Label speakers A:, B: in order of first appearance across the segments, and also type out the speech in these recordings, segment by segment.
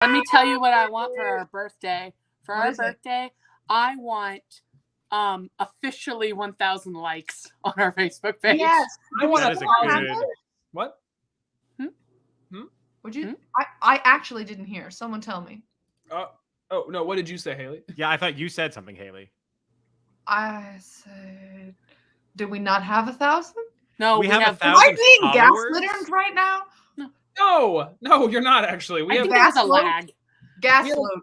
A: Let me tell you what I want for our birthday. For our birthday, I want officially 1,000 likes on our Facebook page.
B: Yes,
C: I want
D: that is a good.
C: What?
B: Would you? I actually didn't hear. Someone tell me.
C: Oh no! What did you say, Haley?
D: Yeah, I thought you said something, Haley.
B: I said, did we not have 1,000?
A: No,
D: we have 1,000
B: Am I being
D: followers?
B: gaslit right now?
C: No, you're not actually.
A: I think there's a lag.
B: Gasload.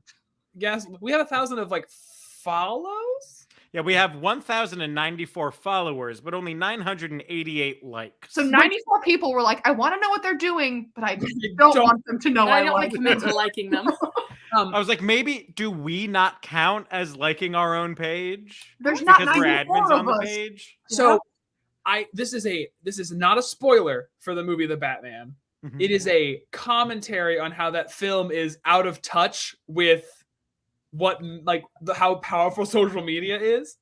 C: We have 1,000 of like follows.
D: Yeah, we have 1,094 followers, but only 988 likes.
B: So 94 people were like, I want to know what they're doing, but I don't want them to know
A: I
B: I
A: don't
B: like
A: commit
B: them.
A: to liking them.
D: I was like, maybe do we not count as liking our own page?
B: There's not
D: because we're
B: 94
D: admins on
B: of
D: the
B: us.
D: page.
C: So, this is not a spoiler for the movie The Batman.
D: Mhm.
C: It is a commentary on how that film is out of touch with how powerful social media is.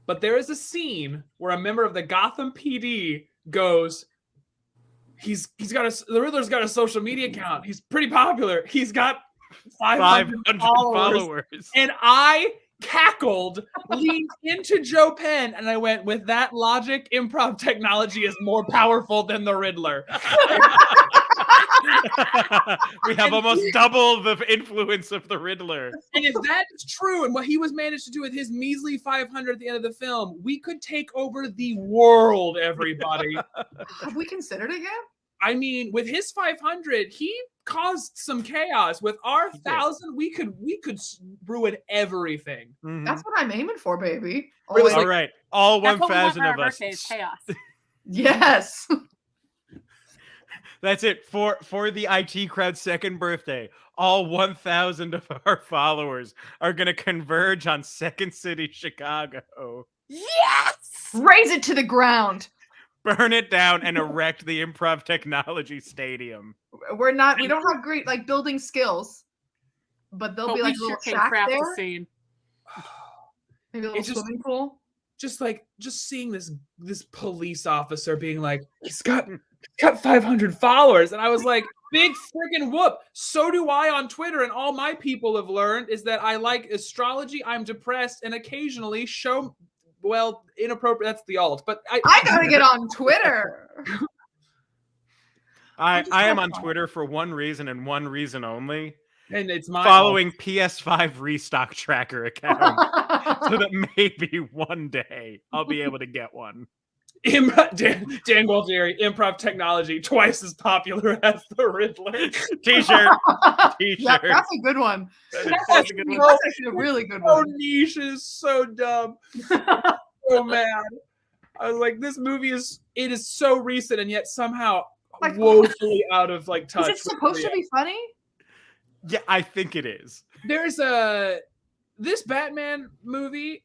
C: But there is a scene where a member of the Gotham PD goes, the Riddler's got a social media account. He's pretty popular. He's got 500 followers. And I cackled, leaned into Joe Penn, and I went, with that logic, improv technology is more powerful than the Riddler.
D: We have almost double the influence of the Riddler.
C: And if that is true, and what he was managed to do with his measly 500 at the end of the film, we could take over the world, everybody.
B: Have we considered it yet?
C: I mean, with his 500, he caused some chaos. With our 1,000, we could ruin everything.
D: Mm-hmm.
B: That's what I'm aiming for, baby.
D: All right, all 1,000 of us.
A: Is chaos.
B: Yes.
D: That's it for the IT crowd's second birthday. All 1,000 of our followers are going to converge on Second City, Chicago.
B: Yes! Raise it to the ground.
D: Burn it down and erect the Improv Technology Stadium.
B: We don't have great building skills, but there'll be like a little shack there.
A: Scene.
B: Maybe a little swimming pool.
C: Just seeing this police officer being like, he's got 500 followers, and I was like, big freaking whoop. So do I on Twitter, and all my people have learned is that I like astrology, I'm depressed, and occasionally show inappropriate. That's the alt, but I
B: gotta get on Twitter.
D: I am on Twitter for one reason and one reason only.
C: And it's my
D: following PS5 restock tracker account, so that maybe one day I'll be able to get one.
C: Dan Gualtieri, improv technology, twice as popular as the Riddler.
D: T-shirt.
B: Yeah, that's a good one. That's actually a really good one.
C: So niche, is so dumb. So mad. I was like, this movie is so recent and yet somehow woefully out of touch.
B: Is it supposed to be funny?
D: Yeah, I think it is.
C: There's this Batman movie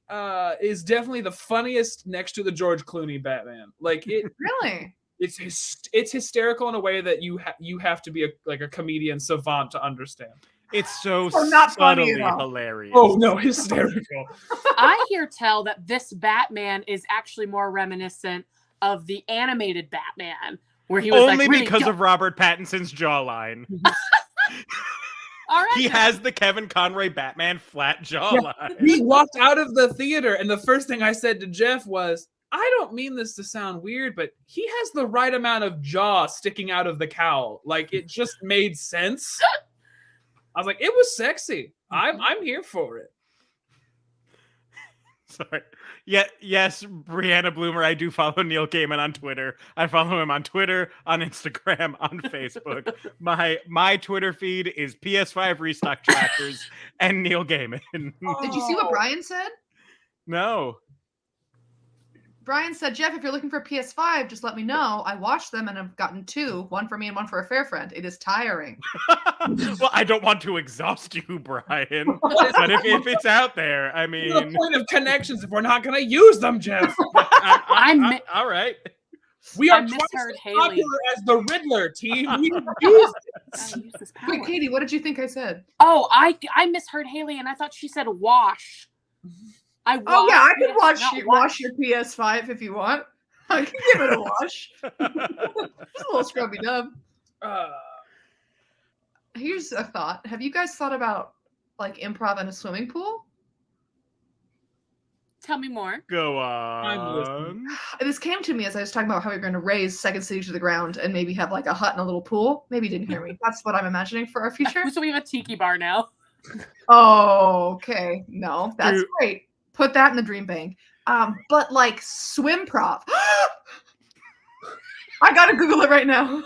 C: is definitely the funniest next to the George Clooney Batman.
B: Really?
C: It's hysterical in a way that you have to be a comedian savant to understand.
D: It's so
B: not
D: subtly
B: funny
D: hilarious.
C: Oh no, hysterical.
A: I hear tell that this Batman is actually more reminiscent of the animated Batman, where he was
D: only because of Robert Pattinson's jawline.
A: All right,
D: he has the Kevin Conroy Batman flat jawline.
C: Yeah. He walked out of the theater, and the first thing I said to Jeff was, I don't mean this to sound weird, but he has the right amount of jaw sticking out of the cowl. It just made sense. I was like, it was sexy. I'm here for it.
D: Sorry. Yeah, yes, Brianna Bloomer, I do follow Neil Gaiman on Twitter. I follow him on Twitter, on Instagram, on Facebook. My Twitter feed is PS5 restock trackers and Neil Gaiman.
B: Did you see what Brian said?
D: No.
B: Brian said, Jeff, if you're looking for a PS5, just let me know. I watched them and I've gotten 2, one for me and one for a fair friend. It is tiring.
D: Well, I don't want to exhaust you, Brian. But if it's out there, I mean...
C: What's the point of connections if we're not going to use them, Jeff?
D: All right.
C: We are twice as popular as the Riddler, team. We use
B: this. Wait, Katie, what did you think I said?
A: Oh, I misheard Haley, and I thought she said wash.
B: I can wash your PS5 if you want. I can give it a wash. Just a little scrubby dub. Here's a thought. Have you guys thought about like improv in a swimming pool?
A: Tell me more.
D: Go
C: I'm
D: on.
C: listening.
B: This came to me as I was talking about how we are going to raise Second City to the ground and maybe have like a hut and a little pool. Maybe you didn't hear me. That's what I'm imagining for our future.
A: So we have a tiki bar now.
B: Oh, okay. No, that's
D: Dude.
B: great. Put that in the dream bank. But like swimprov. I gotta Google it right now.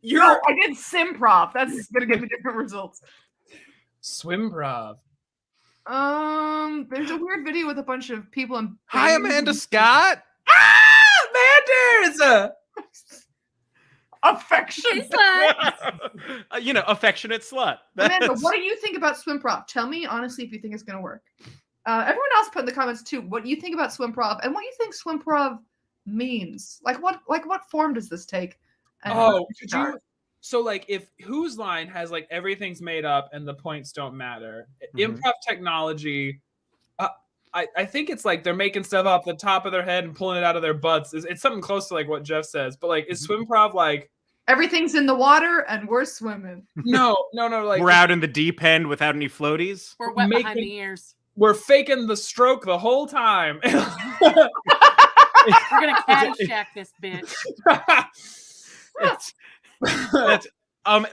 B: No, I did simprov. That's gonna give me different results.
C: Swimprov.
B: There's a weird video with a bunch of people in.
D: Hi, Amanda Scott.
C: Manders!
B: Affection.
A: Hey, slut.
D: Affectionate slut.
B: Amanda,
D: That's-
B: what do you think about swimprov? Tell me honestly if you think it's gonna work. Everyone else put in the comments too what you think about swimprov and what you think swimprov means. Like what form does this take? And
C: Oh,
B: could you,
C: so like if Whose Line has like everything's made up and the points don't matter.
D: Mhm.
C: Improv technology, I think it's like they're making stuff off the top of their head and pulling it out of their butts. It's something close to like what Jeff says, but like is swimprov like
B: everything's in the water and we're swimming.
C: no, like
D: We're out in the deep end without any floaties.
A: We're wet behind
C: Making-
A: the ears.
C: we're faking the stroke the whole time.
A: We're gonna Caddyshack this bitch.
D: That's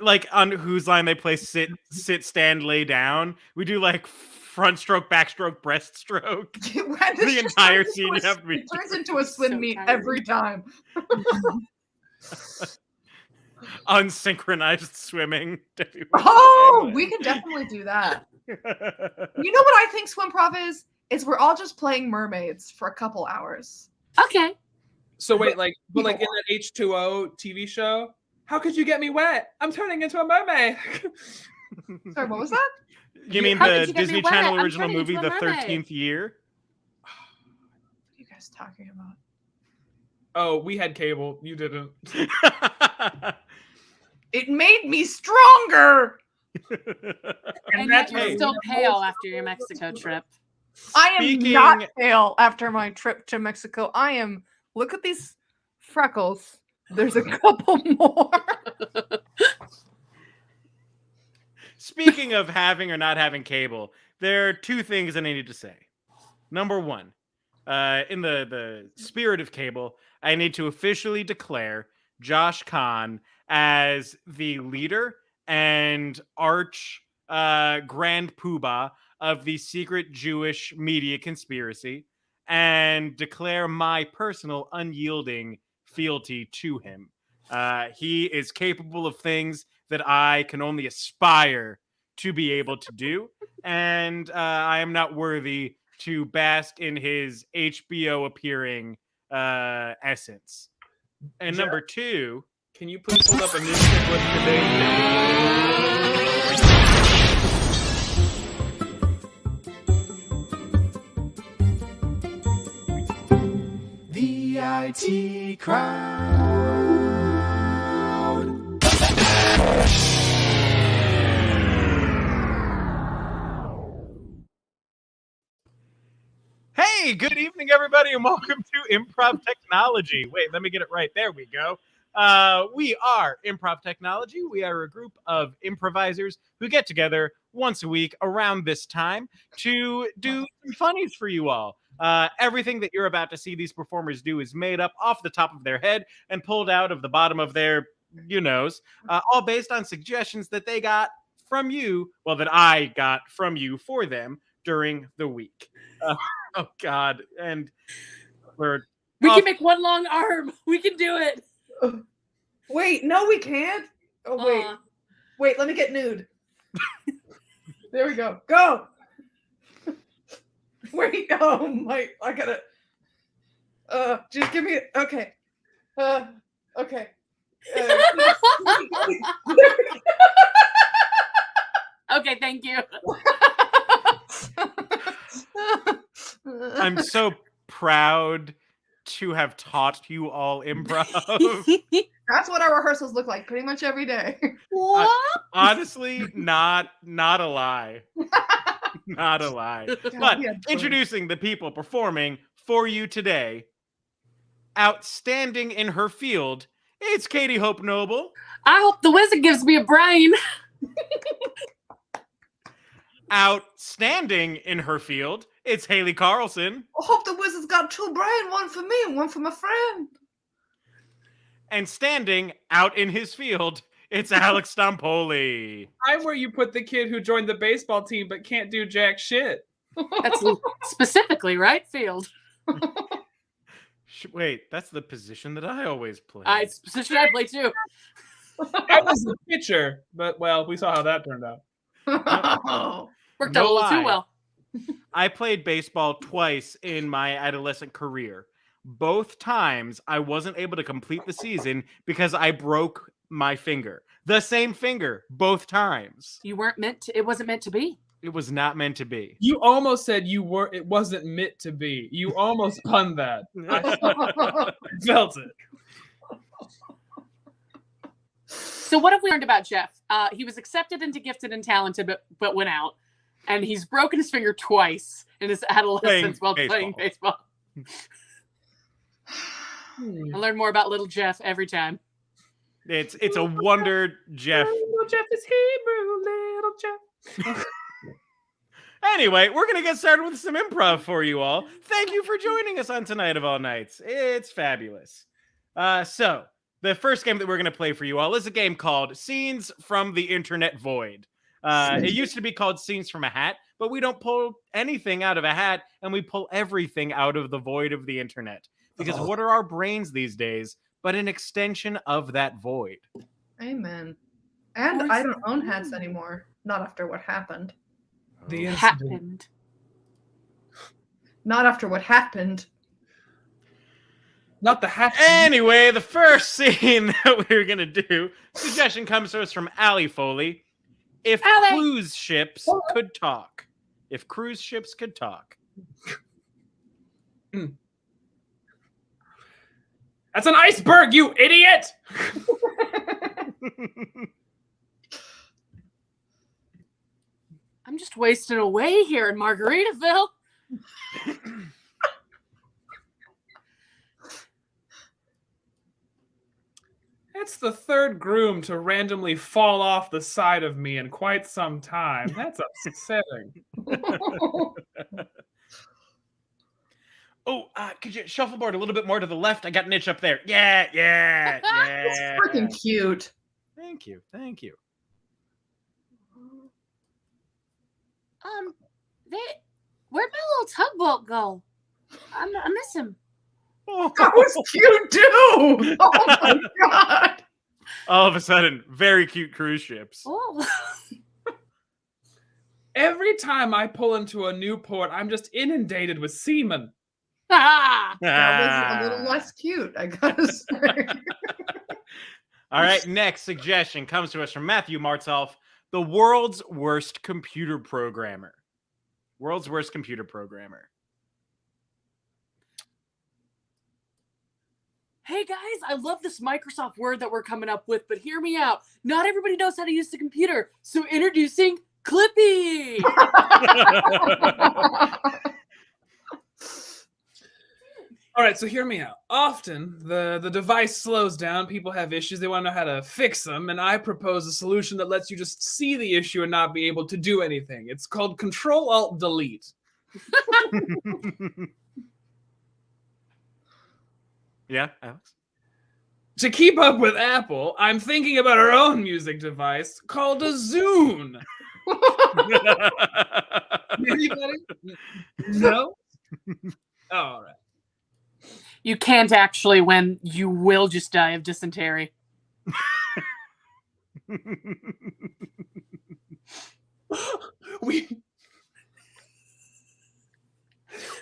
D: like on Whose Line they play sit, stand, lay down. We do like front stroke, backstroke, breaststroke. The entire scene you have to be
B: It turns into a swim
A: So
B: meet
A: tired.
B: every time.
D: Unsynchronized swimming.
B: Oh, we can definitely do that. You know what I think swimprov is? Is we're all just playing mermaids for a couple hours.
A: Okay.
C: So wait, but in that H2O TV show, how could you get me wet? I'm turning into a mermaid.
B: Sorry, what was that?
D: You mean
A: How
D: the
A: could you get me
D: Disney
A: wet?
D: Channel
A: I'm
D: original
A: turning
D: movie,
A: into
D: The
A: a mermaid.
D: 13th Year?
B: What are you guys talking about?
C: Oh, we had cable. You didn't.
B: It made me stronger.
A: And yet
C: that's
A: you're
C: right.
A: still pale after your Mexico trip.
B: I am
D: Speaking-
B: not pale after my trip to Mexico. I am. Look at these freckles. There's a couple more.
D: Speaking of having or not having cable, there are two things I need to say. Number one, in the spirit of cable, I need to officially declare Josh Kahn as the leader and arch grand poobah of the secret Jewish media conspiracy and declare my personal unyielding fealty to him. He is capable of things that I can only aspire to be able to do, and I am not worthy to bask in his HBO appearing essence. And
C: Jeff?
D: number two,
C: Can you please hold up a newspaper with today's
E: The IT crowd.
D: hey, good evening, everybody, and welcome to Improv Technology. Wait, let me get it right. There we go. We are Improv Technology. We are a group of improvisers who get together once a week around this time to do some funnies for you all. Everything that you're about to see these performers do is made up off the top of their head and pulled out of the bottom of their knows, all based on suggestions that they got from you, well, that I got from you for them during the week. Oh, God. And we're
A: We
D: off-
A: can make one long arm. We can do it.
B: Wait, no, we can't. Oh wait,
A: Aw.
B: wait. Let me get nude. There we go. Go. Wait, oh my! I gotta. Just give me. Okay. Okay.
A: Okay, thank you.
D: I'm so proud to have taught you all improv.
B: That's what our rehearsals look like pretty much every day.
A: What?
D: Honestly, not a lie. Not a lie. But
B: we had fun.
D: introducing the people performing for you today, outstanding in her field, it's Katie Hope Noble.
A: I hope the wizard gives me a brain.
D: Outstanding in her field, it's Haley Carlson.
B: I hope the wizard's got 2 brains, one for me and one for my friend.
D: And standing out in his field, it's Alex Stompoli.
C: I'm where you put the kid who joined the baseball team but can't do jack shit.
A: That's specifically right field.
D: Wait, that's the position that I always play.
A: It's the position I play too.
C: I was the pitcher, but well, we saw how that turned out.
A: Worked
D: No
A: out a little
D: lie.
A: too well.
D: I played baseball twice in my adolescent career. Both times I wasn't able to complete the season because I broke my finger. The same finger, both times.
A: You weren't meant to. It wasn't meant to be.
D: It was not meant to be.
C: You almost said it wasn't meant to be. You almost punned that. I felt it.
A: So what have we learned about Jeff? He was accepted into Gifted and Talented, but went out. And he's broken his finger twice in his adolescence while playing baseball. I learn more about little Jeff every time.
D: It's a wonder, Jeff.
C: Little Jeff is Hebrew, little Jeff.
D: Anyway, we're going to get started with some improv for you all. Thank you for joining us on Tonight of All Nights. It's fabulous. So, the first game that we're going to play for you all is a game called Scenes from the Internet Void. It used to be called Scenes from a Hat, but we don't pull anything out of a hat, and we pull everything out of the void of the internet. Because what are our brains these days but an extension of that void?
B: Amen. And I don't own hats anymore. Not after what happened.
C: The incident.
A: Happened.
B: Not after what happened.
C: Not the hat.
D: Anyway, the first scene that we're going to do, suggestion comes to us from Allie Foley. If
A: Allie!
D: cruise ships could talk. If cruise ships could talk.
C: That's an iceberg, you idiot!
A: I'm just wasting away here in Margaritaville.
C: That's the third groom to randomly fall off the side of me in quite some time. That's upsetting.
D: Oh, could you shuffleboard a little bit more to the left? I got an itch up there. Yeah.
B: It's freaking cute.
D: Thank you.
A: Where'd my little tugboat go? I miss him.
B: That was cute too. Oh my god.
D: All of a sudden, very cute cruise ships.
A: Oh.
C: Every time I pull into a new port, I'm just inundated with semen.
A: Ah!
B: That was a little less cute, I gotta say.
D: All right, next suggestion comes to us from Matthew Martsolf, the world's worst computer programmer. World's worst computer programmer.
A: Hey guys, I love this Microsoft Word that we're coming up with, but hear me out. Not everybody knows how to use the computer. So introducing Clippy.
C: All right, so hear me out. Often, the device slows down, people have issues, they want to know how to fix them, and I propose a solution that lets you just see the issue and not be able to do anything. It's called Control-Alt-Delete.
D: Yeah, Alex?
C: To keep up with Apple, I'm thinking about our own music device called a Zune. Anybody? No? All right.
A: You can't actually win. You will just die of dysentery.
C: We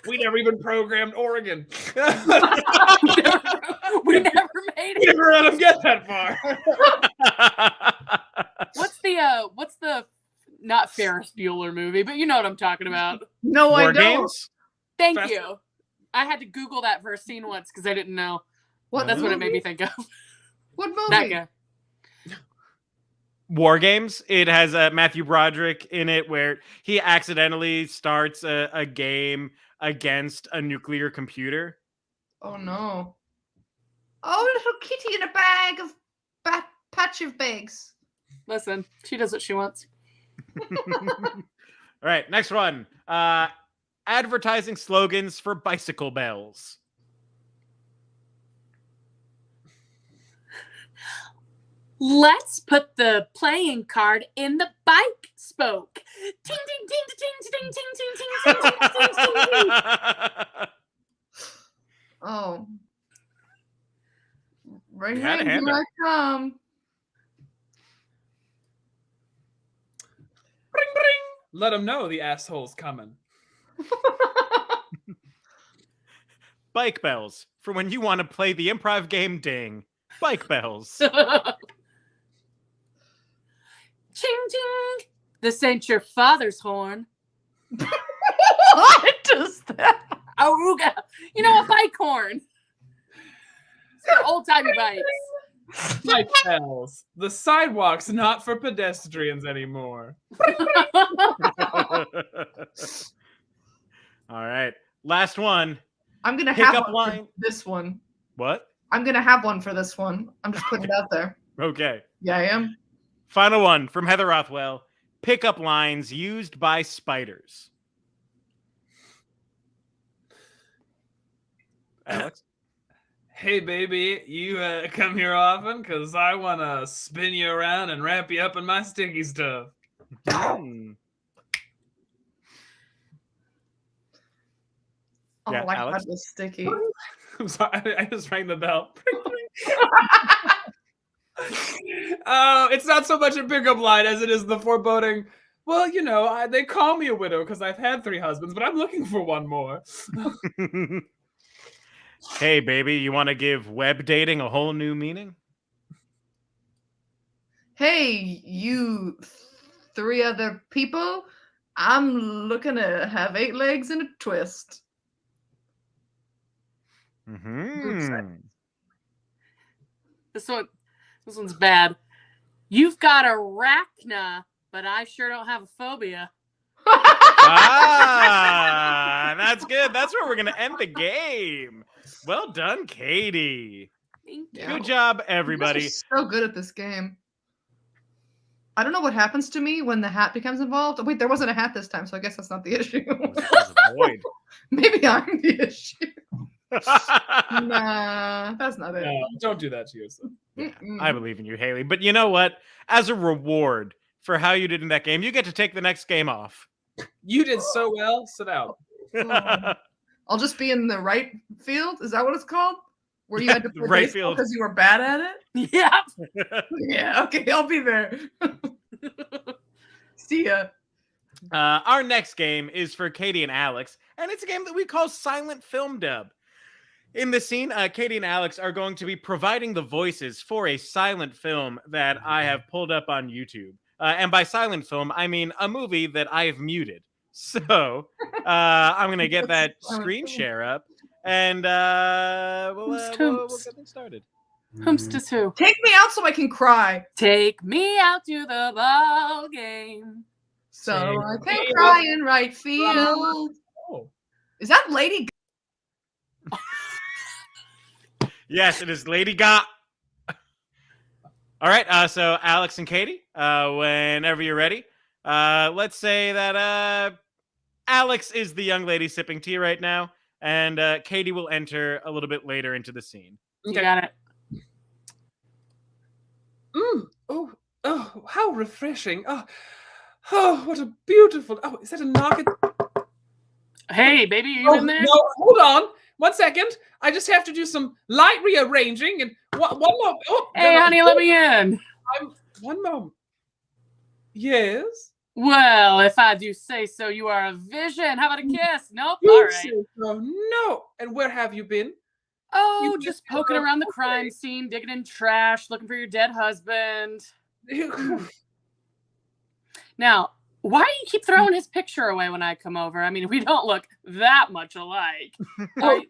C: never even programmed Oregon.
A: we never made
C: We
A: it.
C: never let them get that far.
A: What's the not Ferris Bueller movie, but you know what I'm talking about.
B: No,
D: War
B: I don't.
D: games?
A: Thank
C: Fast-
A: you. I had to Google that for a scene once because I didn't know.
B: What?
A: That's what it made
B: movie?
A: me think of.
B: What
A: That
B: movie?
A: guy.
D: War Games. It has Matthew Broderick in it where he accidentally starts a game against a nuclear computer.
B: Oh no. Oh, little kitty in a bag of Patch of bags.
A: Listen, she does what she wants.
D: All right, next one. Advertising slogans for bicycle bells.
A: Let's put the playing card in the bike spoke. Ting, ting, ting, ting, ting, ting, ting, ting, ting, ting, ting, ting, ting.
B: Oh. Ring,
D: You had a
B: ring,
D: hand
B: here
D: up.
B: I come.
C: Bring, bring. Let them know the asshole's coming.
D: Bike bells for when you want to play the improv game Ding. Bike bells.
A: Ching, ching. This ain't your father's horn.
B: What is that?
A: Aruga. You know, a bike horn. For old-timey bikes.
C: Bike bells. The sidewalk's not for pedestrians anymore.
D: All right. Last one.
B: I'm gonna
D: Pick
B: have
D: up
B: one for
D: line.
B: this one.
D: What?
B: I'm gonna have one for this one. I'm just putting it out there.
D: Okay.
B: Yeah, I am.
D: Final one from Heather Rothwell. Pickup lines used by spiders. Alex?
C: Hey, baby, you come here often? Because I want to spin you around and wrap you up in my sticky stuff.
D: Hmm.
B: Oh,
D: Yeah,
B: my
D: Alex?
B: God, was sticky.
C: I'm sorry, I just rang the bell. Oh, it's not so much a pickup line as it is the foreboding. Well, you know, they call me a widow because I've had 3 husbands, but I'm looking for one more.
D: Hey, baby, you want to give web dating a whole new meaning?
B: Hey, you 3 other people. I'm looking to have 8 legs and a twist.
D: Mm-hmm.
A: This one's bad. You've got arachna, but I sure don't have a phobia.
D: Ah, that's good. That's where we're going to end the game. Well done, Katie.
A: Thank you.
B: Yeah.
D: Good job,
B: You
D: everybody.
B: guys are so good at this game. I don't know what happens to me when the hat becomes involved. Oh, wait, there wasn't a hat this time, so I guess that's not the issue.
D: It was a void.
B: Maybe I'm the issue. Nah, that's not it.
C: No, don't do that to yourself.
B: Mm-mm.
D: I believe in you, Haley. But you know what? As a reward for how you did in that game, you get to take the next game off.
C: You did so well. Sit out.
B: Oh. I'll just be in the right field. Is that what it's called? Where you had to
D: The
B: play
D: right
B: baseball
D: field.
B: because you were bad at it?
A: Yeah.
B: Yeah, okay, I'll be there. See ya.
D: Our next game is for Katie and Alex, and it's a game that we call Silent Film Dub. In this scene, Katie and Alex are going to be providing the voices for a silent film that I have pulled up on YouTube. And by silent film, I mean a movie that I have muted. So I'm going to get that screen share up, and we'll get things started.
A: Whom's to who?
B: Take me out so I can cry.
A: Take me out to the ball game.
B: So I
C: Take
B: can
C: me
B: cry in right field.
C: Oh.
B: Is that Lady
D: Yes, it is Lady Gaga. All right, so Alex and Katie, whenever you're ready, let's say that Alex is the young lady sipping tea right now, and Katie will enter a little bit later into the scene.
A: You got it.
C: Oh, how refreshing. Oh, what a beautiful. Oh, is that a knock?
A: Hey, baby, are you in there?
C: No, hold on. 1 second. I just have to do some light rearranging and one more. Oh,
A: Hey,
C: no,
A: honey, let me in.
C: One moment. Yes.
A: Well, if I do say so, you are a vision. How about a kiss? Nope.
C: You
A: All right.
C: say so. No. And where have you been?
A: Oh,
C: You
A: just
C: just
A: poking
C: go,
A: around the
C: okay.
A: crime scene, digging in trash, looking for your dead husband. Now, why do you keep throwing his picture away when I come over? I mean, we don't look that much alike.
C: Oh,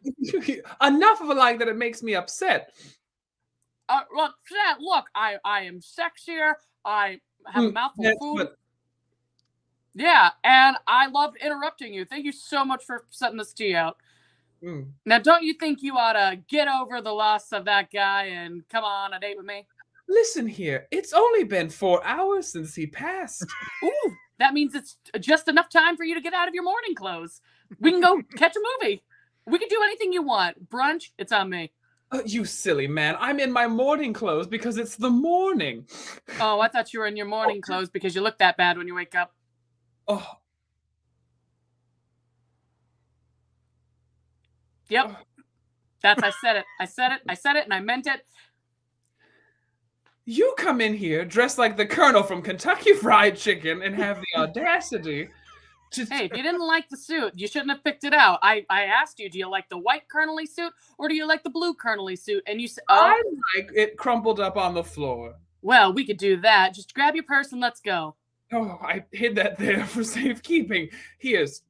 C: enough of a like that it makes me upset.
A: Look, I am sexier. I have a mouthful of
C: Yes,
A: food.
C: but
A: Yeah, and I love interrupting you. Thank you so much for setting this tea out. Now, don't you think you ought to get over the loss of that guy and come on a date with me?
C: Listen here, it's only been 4 hours since he passed.
A: Ooh, that means it's just enough time for you to get out of your morning clothes. We can go catch a movie. We can do anything you want. Brunch, it's on me.
C: You silly man, I'm in my morning clothes because it's the morning.
A: Oh, I thought you were in your morning clothes because you look that bad when you wake up.
C: Oh,
A: Yep. I said it. I said it, and I meant it.
C: you come in here dressed like the Colonel from Kentucky Fried Chicken and have the audacity to...
A: Hey, if you didn't like the suit, you shouldn't have picked it out. I asked you, do you like the white colonel-y suit or do you like the blue colonel-y suit? And you said, oh,
C: I like it crumpled up on the floor.
A: well, we could do that. Just grab your purse and let's go.
C: Oh, I hid that there for safekeeping. Here's...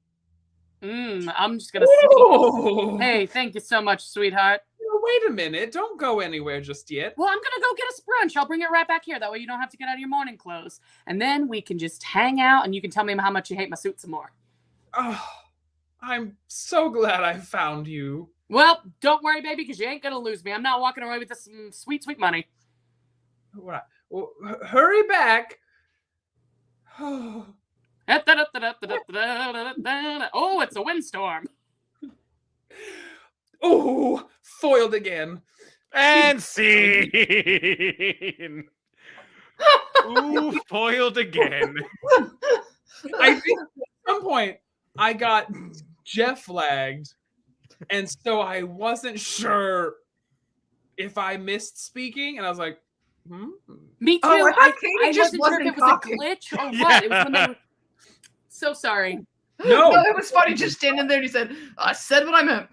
A: I'm just gonna sneak.
C: Oh!
A: Hey, thank you so much, sweetheart.
C: Wait a minute. Don't go anywhere just yet.
A: Well, I'm gonna go get us brunch. I'll bring it right back here. That way you don't have to get out of your morning clothes. And then we can just hang out and you can tell me how much you hate my suit some more.
C: Oh, I'm so glad I found you.
A: Well, don't worry, baby, because you ain't gonna lose me. I'm not walking away with this sweet, sweet money.
C: What? Well, hurry back. Oh,
A: Oh, it's a windstorm.
C: oh, foiled again.
D: And scene. Ooh, foiled again.
C: I think at some point I got Jeff lagged, and so I wasn't sure if I missed speaking, and I was like,
A: Me too.
B: Oh, I thought
A: I
B: Katie just
A: wasn't sure if
B: wasn't
A: it was
B: talking.
A: a glitch or
D: Yeah.
A: what. It was when they were... So sorry.
C: No.
B: No, it was funny just standing there and he said, I said what I meant.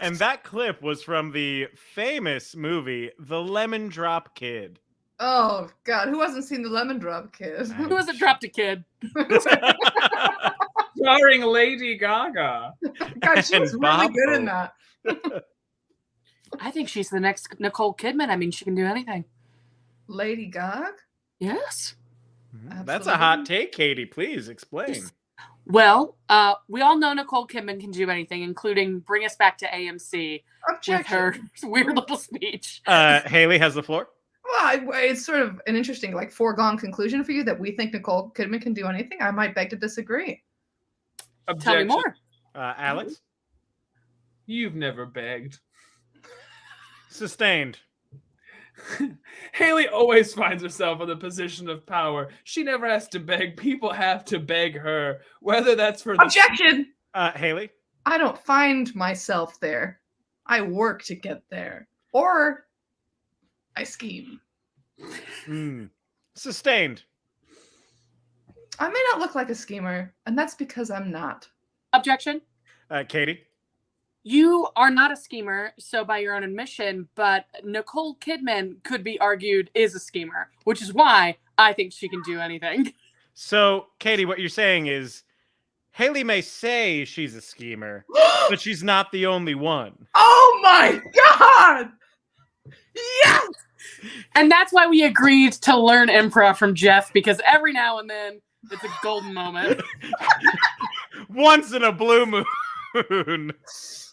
D: And that clip was from the famous movie The Lemon Drop Kid.
B: Oh, God. Who hasn't seen the Lemon Drop Kid?
A: Who hasn't dropped a kid?
C: Starring Lady Gaga.
B: God, she was
D: And
B: really
D: Bob
B: good in
D: Hope.
B: that.
A: I think she's the next Nicole Kidman. I mean, she can do anything.
B: Lady Gaga?
A: Yes.
D: That's a hot take, Katie. Please explain.
A: Well, we all know Nicole Kidman can do anything, including bring us back to AMC with her
B: Objection.
A: weird little speech.
D: Haley has the floor.
B: Well, it's sort of an interesting, foregone conclusion for you that we think Nicole Kidman can do anything. I might beg to disagree.
A: Tell me
C: Objection.
A: more.
D: Alex?
C: You've never begged.
D: Sustained.
C: Haley always finds herself in the position of power. She never has to beg. People have to beg her, whether that's for the...
B: Objection!
D: Haley?
B: I don't find myself there. I work to get there. Or I scheme.
D: Sustained.
B: I may not look like a schemer, and that's because I'm not.
A: Objection.
D: Katie?
A: You are not a schemer, so by your own admission, but Nicole Kidman could be argued is a schemer, which is why I think she can do anything.
D: So, Katie, what you're saying is Haley may say she's a schemer, but she's not the only one.
B: Oh my God! Yes!
A: And that's why we agreed to learn improv from Jeff, because every now and then it's a golden moment.
D: Once in a blue moon.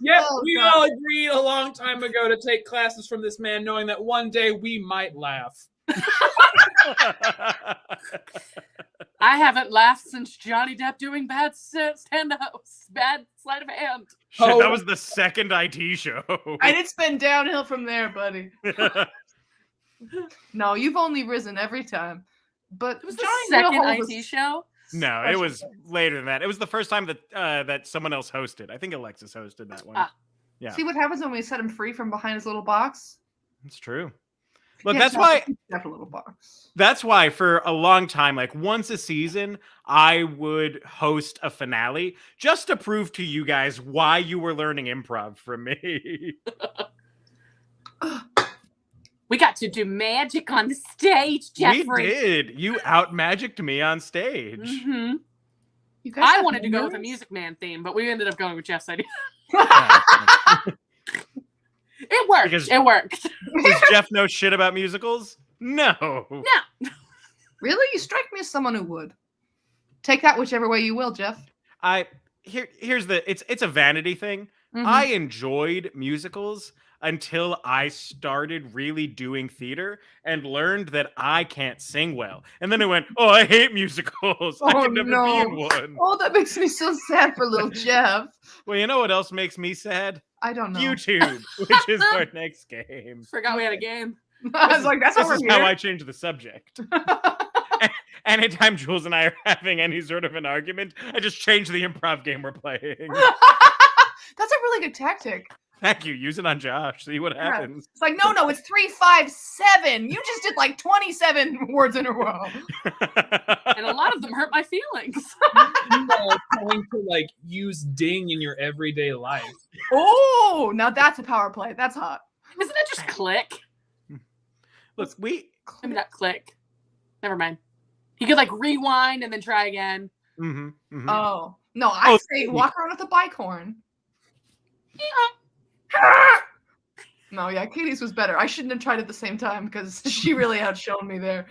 C: Yep,
B: Oh,
C: we
B: God.
C: all agreed a long time ago to take classes from this man, knowing that one day we might laugh.
A: I haven't laughed since Johnny Depp doing bad stand-ups, bad sleight of hand.
D: Shit,
C: Oh.
D: that was the second IT show.
B: And it's been downhill from there, buddy. No, you've only risen every time. But
A: It was the
B: Johnny
A: second
B: Depp
A: IT
B: was-
A: show.
D: No, it was later than that. It was the first time that that someone else hosted. I think Alexis hosted that one.
A: Ah.
D: Yeah,
B: See what happens when we set him free from behind his little box?
D: it's true. Look,
B: Yeah,
D: that's
B: no,
D: why.
B: he's got a little box.
D: That's why for a long time, like once a season, I would host a finale just to prove to you guys why you were learning improv from me.
A: We got to do magic on the stage, Jeffrey.
D: We did. You out magicked me on stage.
A: hmm
B: You guys
A: I
B: have
A: wanted to go with a
B: memories?
A: Music Man theme, but we ended up going with Jeff's idea.
D: Yeah.
A: It worked.
D: Because-
A: It worked.
D: Does Jeff know shit about musicals? No.
A: No.
B: Really? You strike me as someone who would. Take that whichever way you will, Jeff.
D: Here's the it's a vanity thing.
B: Mhm.
D: I enjoyed musicals. until I started really doing theater and learned that I can't sing well. And then I went, oh, I hate musicals. I
B: Oh,
D: can never be in one.
B: Oh, that makes me so sad for little Jeff.
D: Well, you know what else makes me sad?
B: I don't know.
D: YouTube, which is our next game.
A: Forgot we had a game.
B: I was like, that's
D: This
B: over
D: is
B: here.
D: how I change the subject. Anytime Jules and I are having any sort of an argument, I just change the improv game we're playing.
B: That's a really good tactic.
D: Thank you. Use it on Josh. See what
B: Yeah.
D: happens.
B: It's like, no, it's 3, 5, 7. You just did like 27 words in a row.
A: And a lot of them hurt my feelings.
C: You know, trying to like use ding in your everyday life.
B: Oh, now that's a power play. That's hot.
A: Isn't it just click?
D: Look,
A: Maybe not click. Never mind. You could like rewind and then try again.
B: Oh. No, I say walk around with a bike horn. No, yeah, Katie's was better. I shouldn't have tried at the same time because she really outshone me there.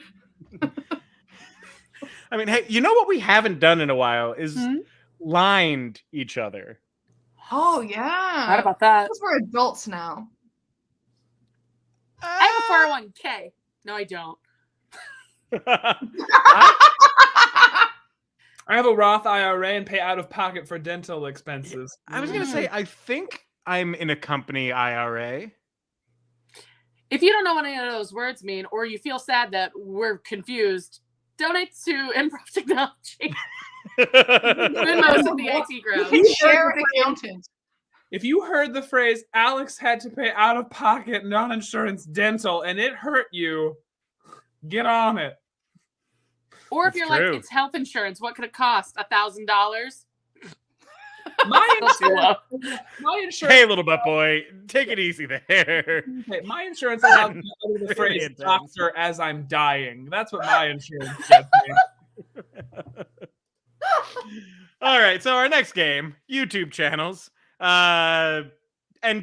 D: I mean, hey, you know what we haven't done in a while is lined each other.
B: Oh, yeah.
A: What about that?
B: Because we're adults now.
A: I have a 401k. No, I don't.
C: I have a Roth IRA and pay out of pocket for dental expenses.
D: I was gonna say, I think I'm in a company IRA.
A: If you don't know what any of those words mean, or you feel sad that we're confused, donate to Improv Technology. Venmo's in the IT ground.
B: Share an accountant.
C: If you heard the phrase Alex had to pay out of pocket non-insurance dental and it hurt you, get on it.
A: Or if
D: That's
A: you're
D: true.
A: like, it's health insurance, what could it cost? $1,000?
C: My insurance,
D: Hey, little butt boy, take it easy there.
C: my insurance allows me to utter the
D: Very
C: phrase
D: intense.
C: doctor as I'm dying. That's what my insurance gets me.
D: All right, so our next game, YouTube channels, and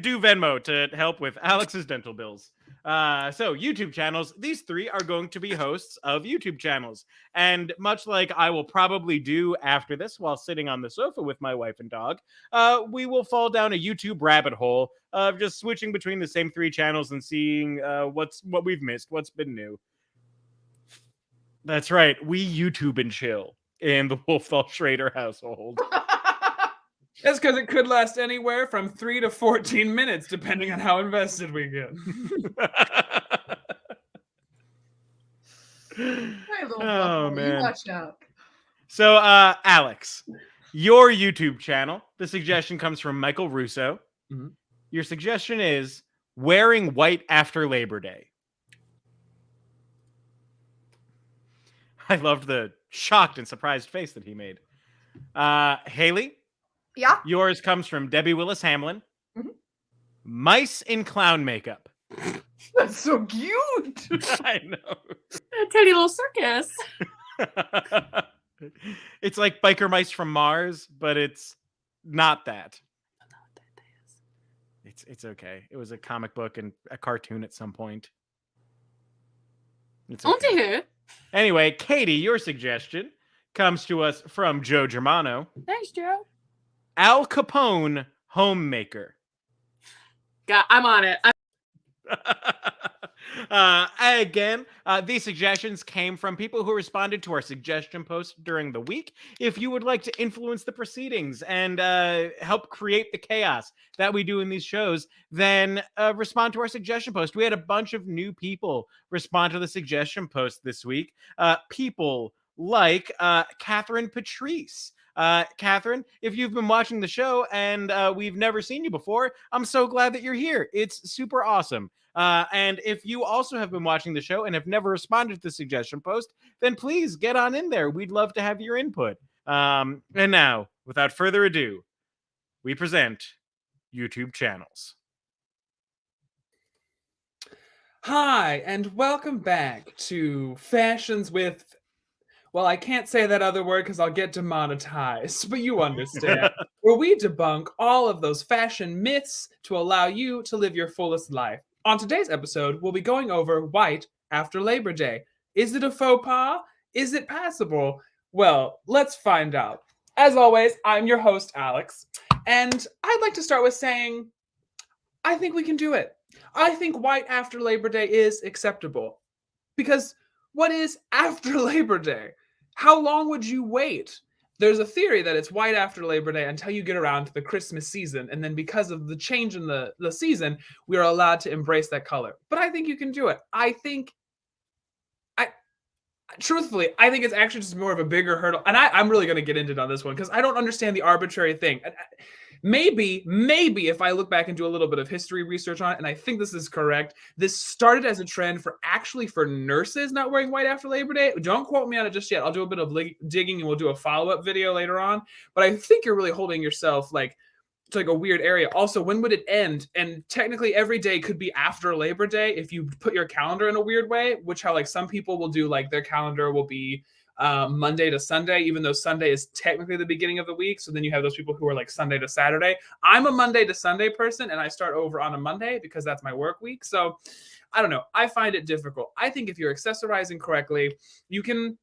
D: do Venmo to help with Alex's dental bills. So YouTube channels, these three are going to be hosts of YouTube channels. And much like I will probably do after this while sitting on the sofa with my wife and dog, we will fall down a YouTube rabbit hole of just switching between the same three channels and seeing what we've missed, what's been new. That's right, we YouTube and chill in the Wolfthal Schrader household.
C: That's because it could last anywhere from 3 to 14 minutes, depending on how invested we get.
B: Hey, little
D: Oh,
B: buffalo, you
D: man.
B: watch out.
D: So, Alex, your YouTube channel, the suggestion comes from Michael Russo.
C: Mhm.
D: Your suggestion is wearing white after Labor Day. I loved the shocked and surprised face that he made. Haley,
B: Yeah.
D: yours comes from Debbie Willis Hamlin.
B: Mhm.
D: Mice in clown makeup.
B: That's so cute.
D: I know.
A: A tiny little circus.
D: It's like biker mice from Mars, but it's not that. It's okay. It was a comic book and a cartoon at some point. It's
A: Auntie
D: okay.
A: who?
D: Anyway, Katie, your suggestion comes to us from Joe Germano.
A: Thanks, Joe.
D: Al Capone homemaker.
A: I'm on it.
D: Again, these suggestions came from people who responded to our suggestion post during the week. If you would like to influence the proceedings and help create the chaos that we do in these shows, then respond to our suggestion post. We had a bunch of new people respond to the suggestion post this week. People like Catherine Patrice. Catherine, if you've been watching the show and we've never seen you before, I'm so glad that you're here. It's super awesome. And if you also have been watching the show and have never responded to the suggestion post, then please get on in there. We'd love to have your input. And now, without further ado, we present YouTube channels.
C: Hi, and welcome back to Fashions with... Well, I can't say that other word because I'll get demonetized, but you understand. Where we debunk all of those fashion myths to allow you to live your fullest life. On today's episode, we'll be going over white after Labor Day. Is it a faux pas? Is it passable? Well, let's find out. As always, I'm your host, Alex, and I'd like to start with saying, I think we can do it. I think white after Labor Day is acceptable. Because what is after Labor Day? How long would you wait? There's a theory that it's white after Labor Day until you get around to the Christmas season. And then because of the change in the season, we are allowed to embrace that color. But I think you can do it. Truthfully, I think it's actually just more of a bigger hurdle. And I'm really going to get into it on this one because I don't understand the arbitrary thing. Maybe if I look back and do a little bit of history research on it, and I think this is correct, this started as a trend for nurses not wearing white after Labor Day. Don't quote me on it just yet. I'll do a bit of digging and we'll do a follow-up video later on. But I think you're really holding yourself like to like a weird area. Also, when would it end? And technically every day could be after Labor Day if you put your calendar in a weird way, which how like some people will do, like their calendar will be Monday to Sunday, even though Sunday is technically the beginning of the week. So then you have those people who are like Sunday to Saturday. I'm a Monday to Sunday person, and I start over on a Monday because that's my work week. So I don't know. I find it difficult. I think if you're accessorizing correctly, you can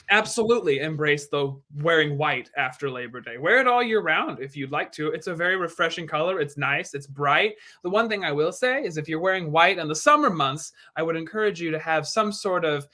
C: absolutely embrace the wearing white after Labor Day. Wear it all year round if you'd like to. It's a very refreshing color. It's nice. It's bright. The one thing I will say is if you're wearing white in the summer months, I would encourage you to have some sort of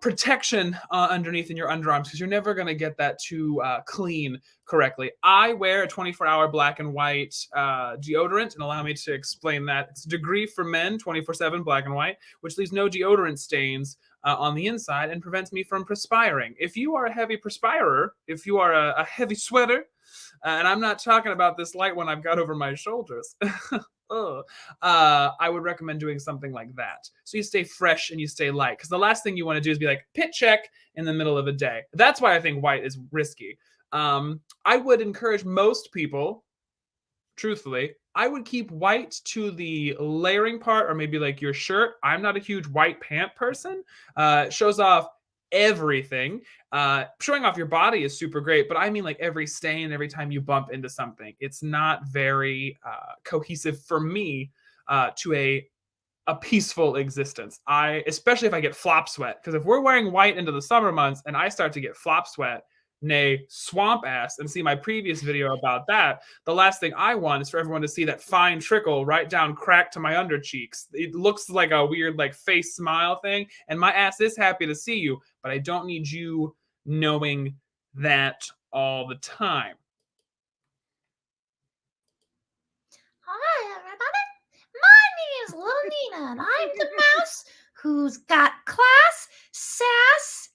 C: protection underneath in your underarms because you're never going to get that too clean correctly. I wear a 24-hour black and white deodorant, and allow me to explain that. It's Degree for Men 24/7 black and white, which leaves no deodorant stains on the inside and prevents me from perspiring. If you are a heavy perspirer, if you are a heavy sweater, and I'm not talking about this light one I've got over my shoulders, I would recommend doing something like that. So you stay fresh and you stay light. Because the last thing you want to do is be like, pit check in the middle of a day. That's why I think white is risky. I would encourage most people, truthfully, I would keep white to the layering part or maybe like your shirt. I'm not a huge white pant person. It shows off everything. Showing off your body is super great, but I mean like every stain, every time you bump into something. It's not very cohesive for me to a peaceful existence. Especially if I get flop sweat, because if we're wearing white into the summer months and I start to get flop sweat, nay, swamp ass, and see my previous video about that, the last thing I want is for everyone to see that fine trickle right down crack to my under cheeks. It looks like a weird like face smile thing, and my ass is happy to see you, but I don't need you knowing that all the time.
F: Hi, everybody. My name is Little Nina, and I'm the mouse who's got class, sass,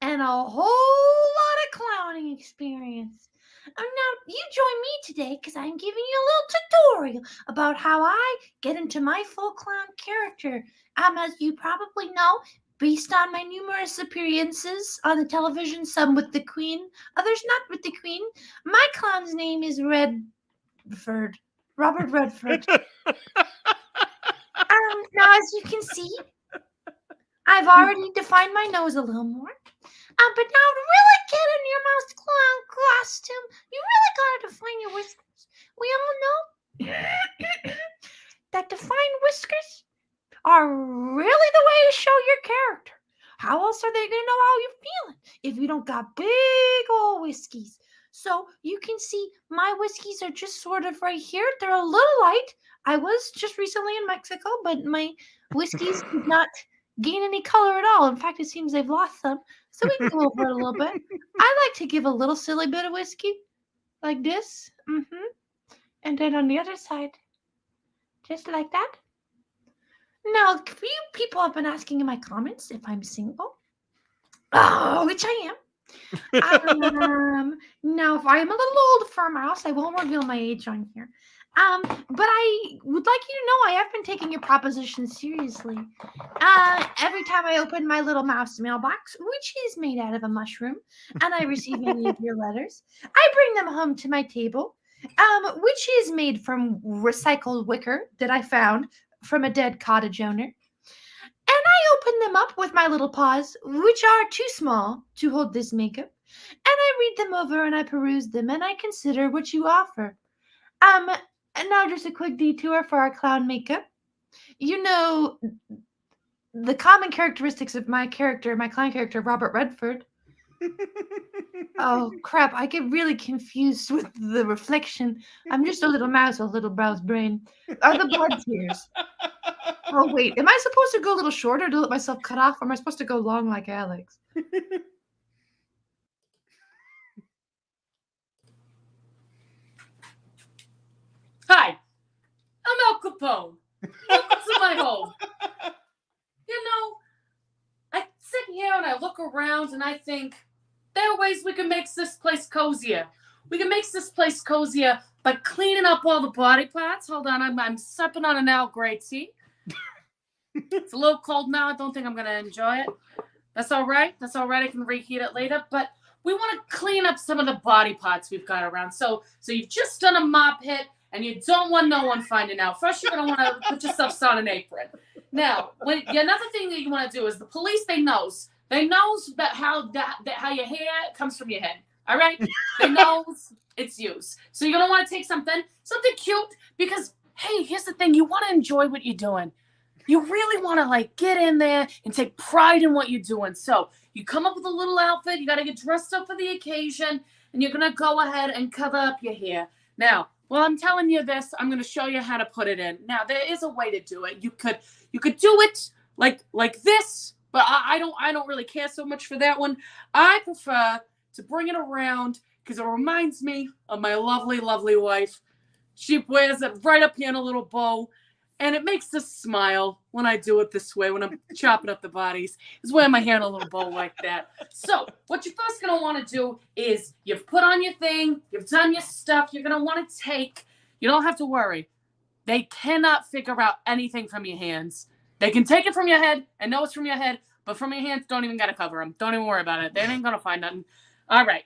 F: and a whole lot of clowning experience. Now, you join me today because I'm giving you a little tutorial about how I get into my full clown character. As you probably know, based on my numerous appearances on the television, some with the Queen, others not with the Queen, my clown's name is Redford. Robert Redford. Now, as you can see, I've already defined my nose a little more. But now to really get in your mouse clown costume, you really gotta define your whiskers. We all know that defined whiskers are really the way to show your character. How else are they gonna know how you're feeling if you don't got big old whiskies? So you can see my whiskies are just sort of right here. They're a little light. I was just recently in Mexico, but my whiskies did not gain any color at all. In fact, it seems they've lost some. So we can go over it a little bit. I like to give a little silly bit of whiskey like this. And then on the other side, just like that. Now, you people have been asking in my comments if I'm single. Oh, which I am. Now, if I am a little old for a mouse, I won't reveal my age on here. But I would like you to know I have been taking your proposition seriously. Every time I open my little mouse mailbox, which is made out of a mushroom, and I receive any of your letters, I bring them home to my table, which is made from recycled wicker that I found from a dead cottage owner. And I open them up with my little paws, which are too small to hold this makeup. And I read them over and I peruse them and I consider what you offer. And now just a quick detour for our clown makeup. You know, the common characteristics of my clown character, Robert Redford. Oh crap, I get really confused with the reflection. I'm just a little mouse with a little brow's brain. Are the blood tears? Oh wait, am I supposed to go a little shorter to let myself cut off, or am I supposed to go long like Alex?
A: Hi, I'm Al Capone. Welcome to my home. You know, I sit here and I look around and I think there are ways we can make this place cozier. We can make this place cozier by cleaning up all the body parts. Hold on, I'm sipping on an Al Grey tea. It's a little cold now. I don't think I'm going to enjoy it. That's all right. That's all right. I can reheat it later. But we want to clean up some of the body parts we've got around. So you've just done a mop hit, and you don't want no one finding out. First, you're going to want to put yourself on an apron. Now, another thing that you want to do is the police, they knows that how your hair comes from your head. All right? They knows it's used. So you're going to want to take something cute, because, hey, here's the thing. You want to enjoy what you're doing. You really want to like get in there and take pride in what you're doing. So you come up with a little outfit. You got to get dressed up for the occasion, and you're going to go ahead and cover up your hair. Now, while I'm telling you this, I'm going to show you how to put it in. Now, there is a way to do it. You could do it like this, but I don't really care so much for that one. I prefer to bring it around because it reminds me of my lovely, lovely wife. She wears it right up here in a little bow. And it makes us smile when I do it this way, when I'm chopping up the bodies. Is wearing my hair in a little bow like that. So what you're first going to want to do is you've put on your thing. You've done your stuff. You're going to want to take. You don't have to worry. They cannot figure out anything from your hands. They can take it from your head and know it's from your head. But from your hands, don't even got to cover them. Don't even worry about it. They ain't going to find nothing. All right.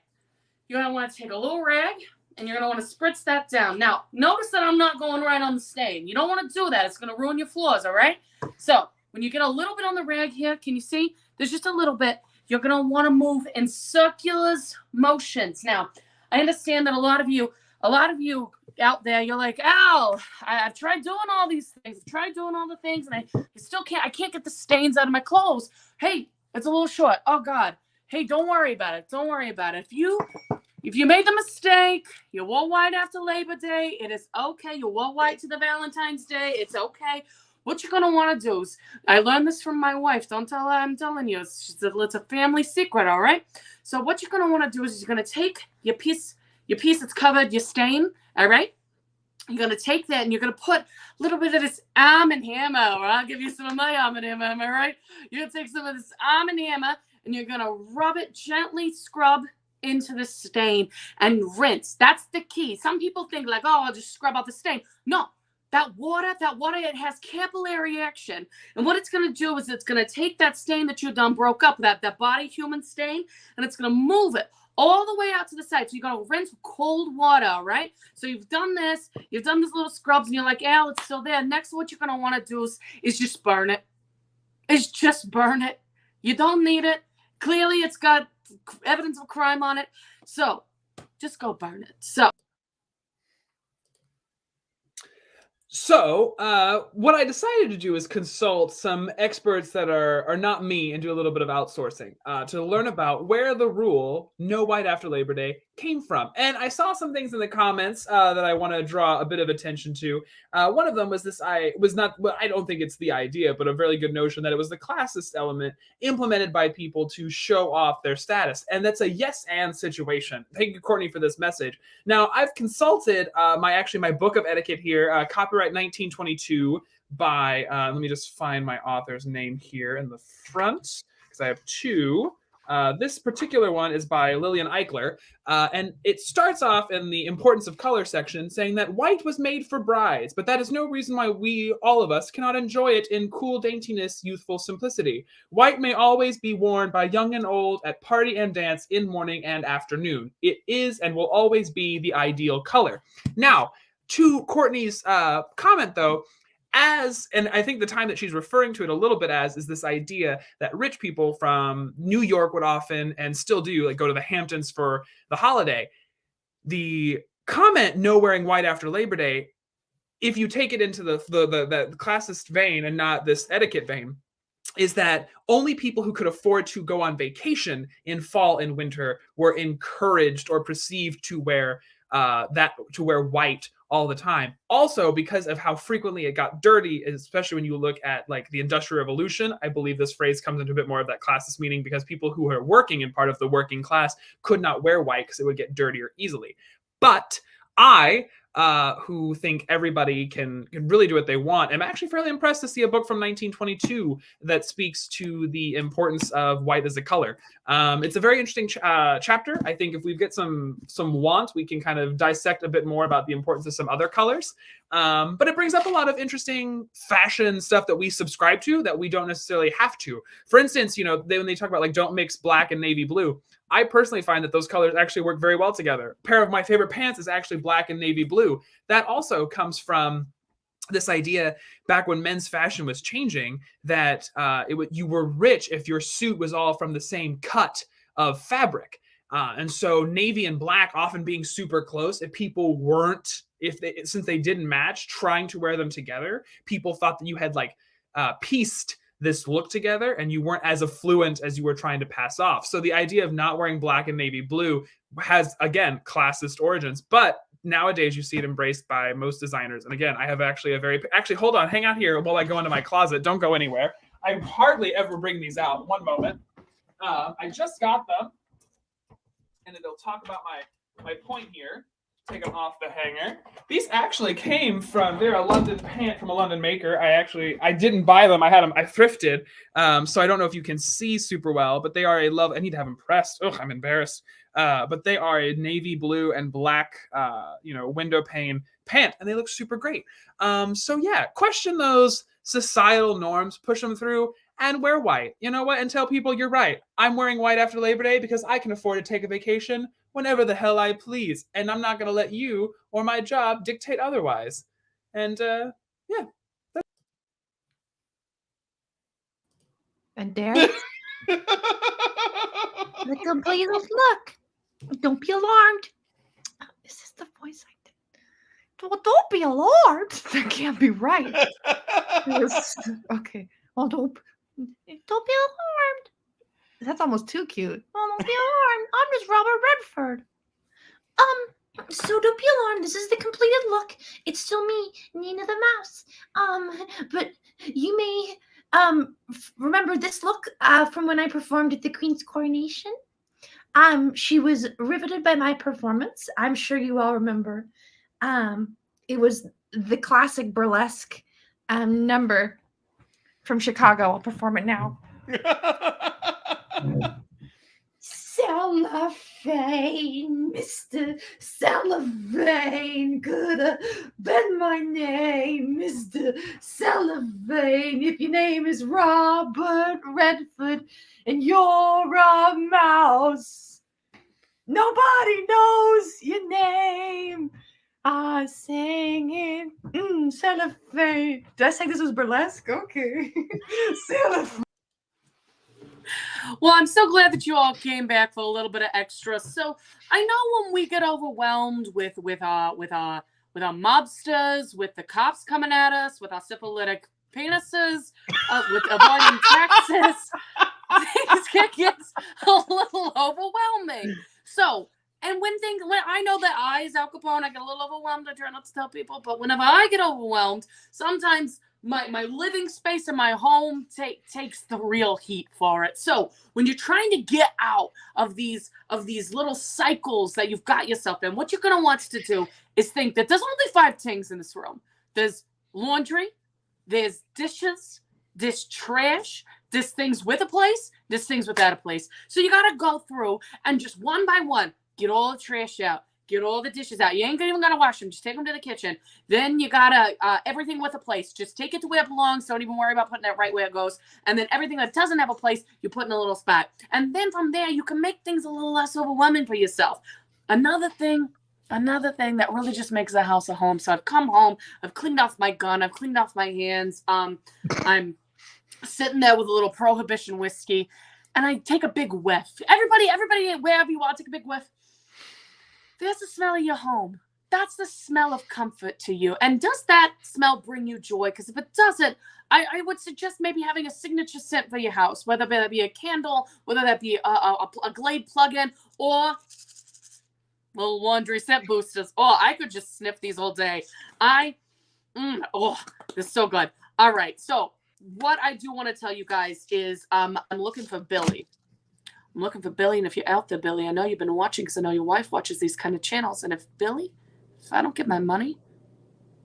A: You're going to want to take a little rag. And you're going to want to spritz that down. Now, notice that I'm not going right on the stain. You don't want to do that. It's going to ruin your floors, all right? So, when you get a little bit on the rag here, can you see? There's just a little bit. You're going to want to move in circular motions. Now, I understand that a lot of you out there, you're like, Al, I've tried doing all these things. I've tried doing all the things, and I can't get the stains out of my clothes. Hey, it's a little short. Oh, God. Hey, don't worry about it. Don't worry about it. If you made the mistake, you wore white after Labor Day, it is okay. You wore white to the Valentine's Day, it's okay. What you're going to want to do is, I learned this from my wife. Don't tell her I'm telling you. It's a family secret, all right? So what you're going to want to do is you're going to take your piece that's covered, your stain, all right? You're going to take that and you're going to put a little bit of this Arm & Hammer, or I'll give you some of my Arm & Hammer, am I right? You're going to take some of this Arm & Hammer and you're going to rub it, gently scrub into the stain and rinse. That's the key. Some people think like, oh, I'll just scrub out the stain. No, that water, it has capillary action. And what it's going to do is it's going to take that stain that you done broke up, that body human stain, and it's going to move it all the way out to the side. So you're going to rinse with cold water, all right? So you've done these little scrubs, and you're like, Al, it's still there. Next, what you're going to want to do is just burn it. You don't need it. Clearly, it's got evidence of crime on it. So just go burn it.
C: So what I decided to do is consult some experts that are not me and do a little bit of outsourcing to learn about where the rule no white after Labor Day came from. And I saw some things in the comments that I want to draw a bit of attention to. One of them was I don't think it's the idea, but a very good notion that it was the classist element implemented by people to show off their status. And that's a yes and situation. Thank you, Courtney, for this message. Now, I've consulted my book of etiquette here, copyright 1922 by, let me just find my author's name here in the front, because I have two. This particular one is by Lillian Eichler, and it starts off in the importance of color section saying that white was made for brides, but that is no reason why all of us, cannot enjoy it in cool daintiness, youthful simplicity. White may always be worn by young and old at party and dance in morning and afternoon. It is and will always be the ideal color. Now, to Courtney's comment, though, and I think the time that she's referring to it a little bit as is this idea that rich people from New York would often, and still do, like go to the Hamptons for the holiday. The comment, no wearing white after Labor Day, if you take it into the classist vein and not this etiquette vein, is that only people who could afford to go on vacation in fall and winter were encouraged or perceived to wear white all the time. Also, because of how frequently it got dirty, especially when you look at like the Industrial Revolution, I believe this phrase comes into a bit more of that classist meaning, because people who are working in part of the working class could not wear white because it would get dirtier easily. But I, who think everybody can really do what they want, I'm actually fairly impressed to see a book from 1922 that speaks to the importance of white as a color. It's a very interesting chapter. I think if we get some want, we can kind of dissect a bit more about the importance of some other colors. But it brings up a lot of interesting fashion stuff that we subscribe to that we don't necessarily have to. For instance, when they talk about like don't mix black and navy blue, I personally find that those colors actually work very well together. A pair of my favorite pants is actually black and navy blue. That also comes from this idea back when men's fashion was changing, that you were rich if your suit was all from the same cut of fabric. And so navy and black often being super close, if people weren't, since they didn't match, trying to wear them together, people thought that you had like pieced this look together and you weren't as affluent as you were trying to pass off. So the idea of not wearing black and navy blue has, again, classist origins, but nowadays you see it embraced by most designers. And again, I have actually hold on, hang out here while I go into my closet. Don't go anywhere. I hardly ever bring these out. One moment. I just got them, and then they'll talk about my point here. Take them off the hanger. These actually came they're a London pant from a London maker. I didn't buy them. I had them, I thrifted. So I don't know if you can see super well, but they are I need to have them pressed. Ugh, I'm embarrassed. But they are a navy blue and black, window pane pant, and they look super great. So yeah, question those societal norms, push them through, and wear white. You know what? And tell people you're right. I'm wearing white after Labor Day because I can afford to take a vacation whenever the hell I please, and I'm not going to let you or my job dictate otherwise. And yeah.
F: And there's the complete look. Don't be alarmed. Is this the voice I did? Well, don't be alarmed. That can't be right. Okay. Well, don't be alarmed.
B: That's almost too cute.
F: Well, don't be alarmed. I'm just Robert Redford. So don't be alarmed. This is the completed look. It's still me, Nina the Mouse. But you may remember this look from when I performed at the Queen's coronation. She was riveted by my performance. I'm sure you all remember. It was the classic burlesque number from Chicago. I'll perform it now. Cellophane, Mr. Cellophane, could have been my name, Mr. Cellophane, if your name is Robert Redford and you're a mouse. Nobody knows your name. I sang it. Cellophane. Did I say this was burlesque? Okay. Cellophane.
A: Well, I'm so glad that you all came back for a little bit of extra. So I know when we get overwhelmed with our mobsters, with the cops coming at us, with our syphilitic penises, with avoiding taxes, things get a little overwhelming. So, and when I know that I, as Al Capone, I get a little overwhelmed. I try not to tell people, but whenever I get overwhelmed, sometimes my living space in my home takes the real heat for it. So when you're trying to get out of these little cycles that you've got yourself in, what you're going to want to do is think that there's only 5 things in this room. There's laundry, there's dishes, there's trash, there's things with a place, there's things without a place. So you got to go through and just one by one, get all the trash out. Get all the dishes out. You ain't even gonna wash them. Just take them to the kitchen. Then you gotta everything with a place. Just take it to where it belongs. Don't even worry about putting it right where it goes. And then everything that doesn't have a place, you put in a little spot. And then from there, you can make things a little less overwhelming for yourself. Another thing that really just makes the house a home. So I've come home. I've cleaned off my gun. I've cleaned off my hands. I'm sitting there with a little Prohibition whiskey, and I take a big whiff. Everybody, wherever you are, take a big whiff. There's the smell of your home. that's the smell of comfort to you. And does that smell bring you joy? Because if it doesn't, I would suggest maybe having a signature scent for your house, whether that be a candle, whether that be a Glade plug-in, or little laundry scent boosters. Oh, I could just sniff these all day. Oh, this is so good. All right, so what I do want to tell you guys is I'm looking for Billy. I'm looking for Billy, and if you're out there, Billy, I know you've been watching because I know your wife watches these kind of channels, and if I don't get my money,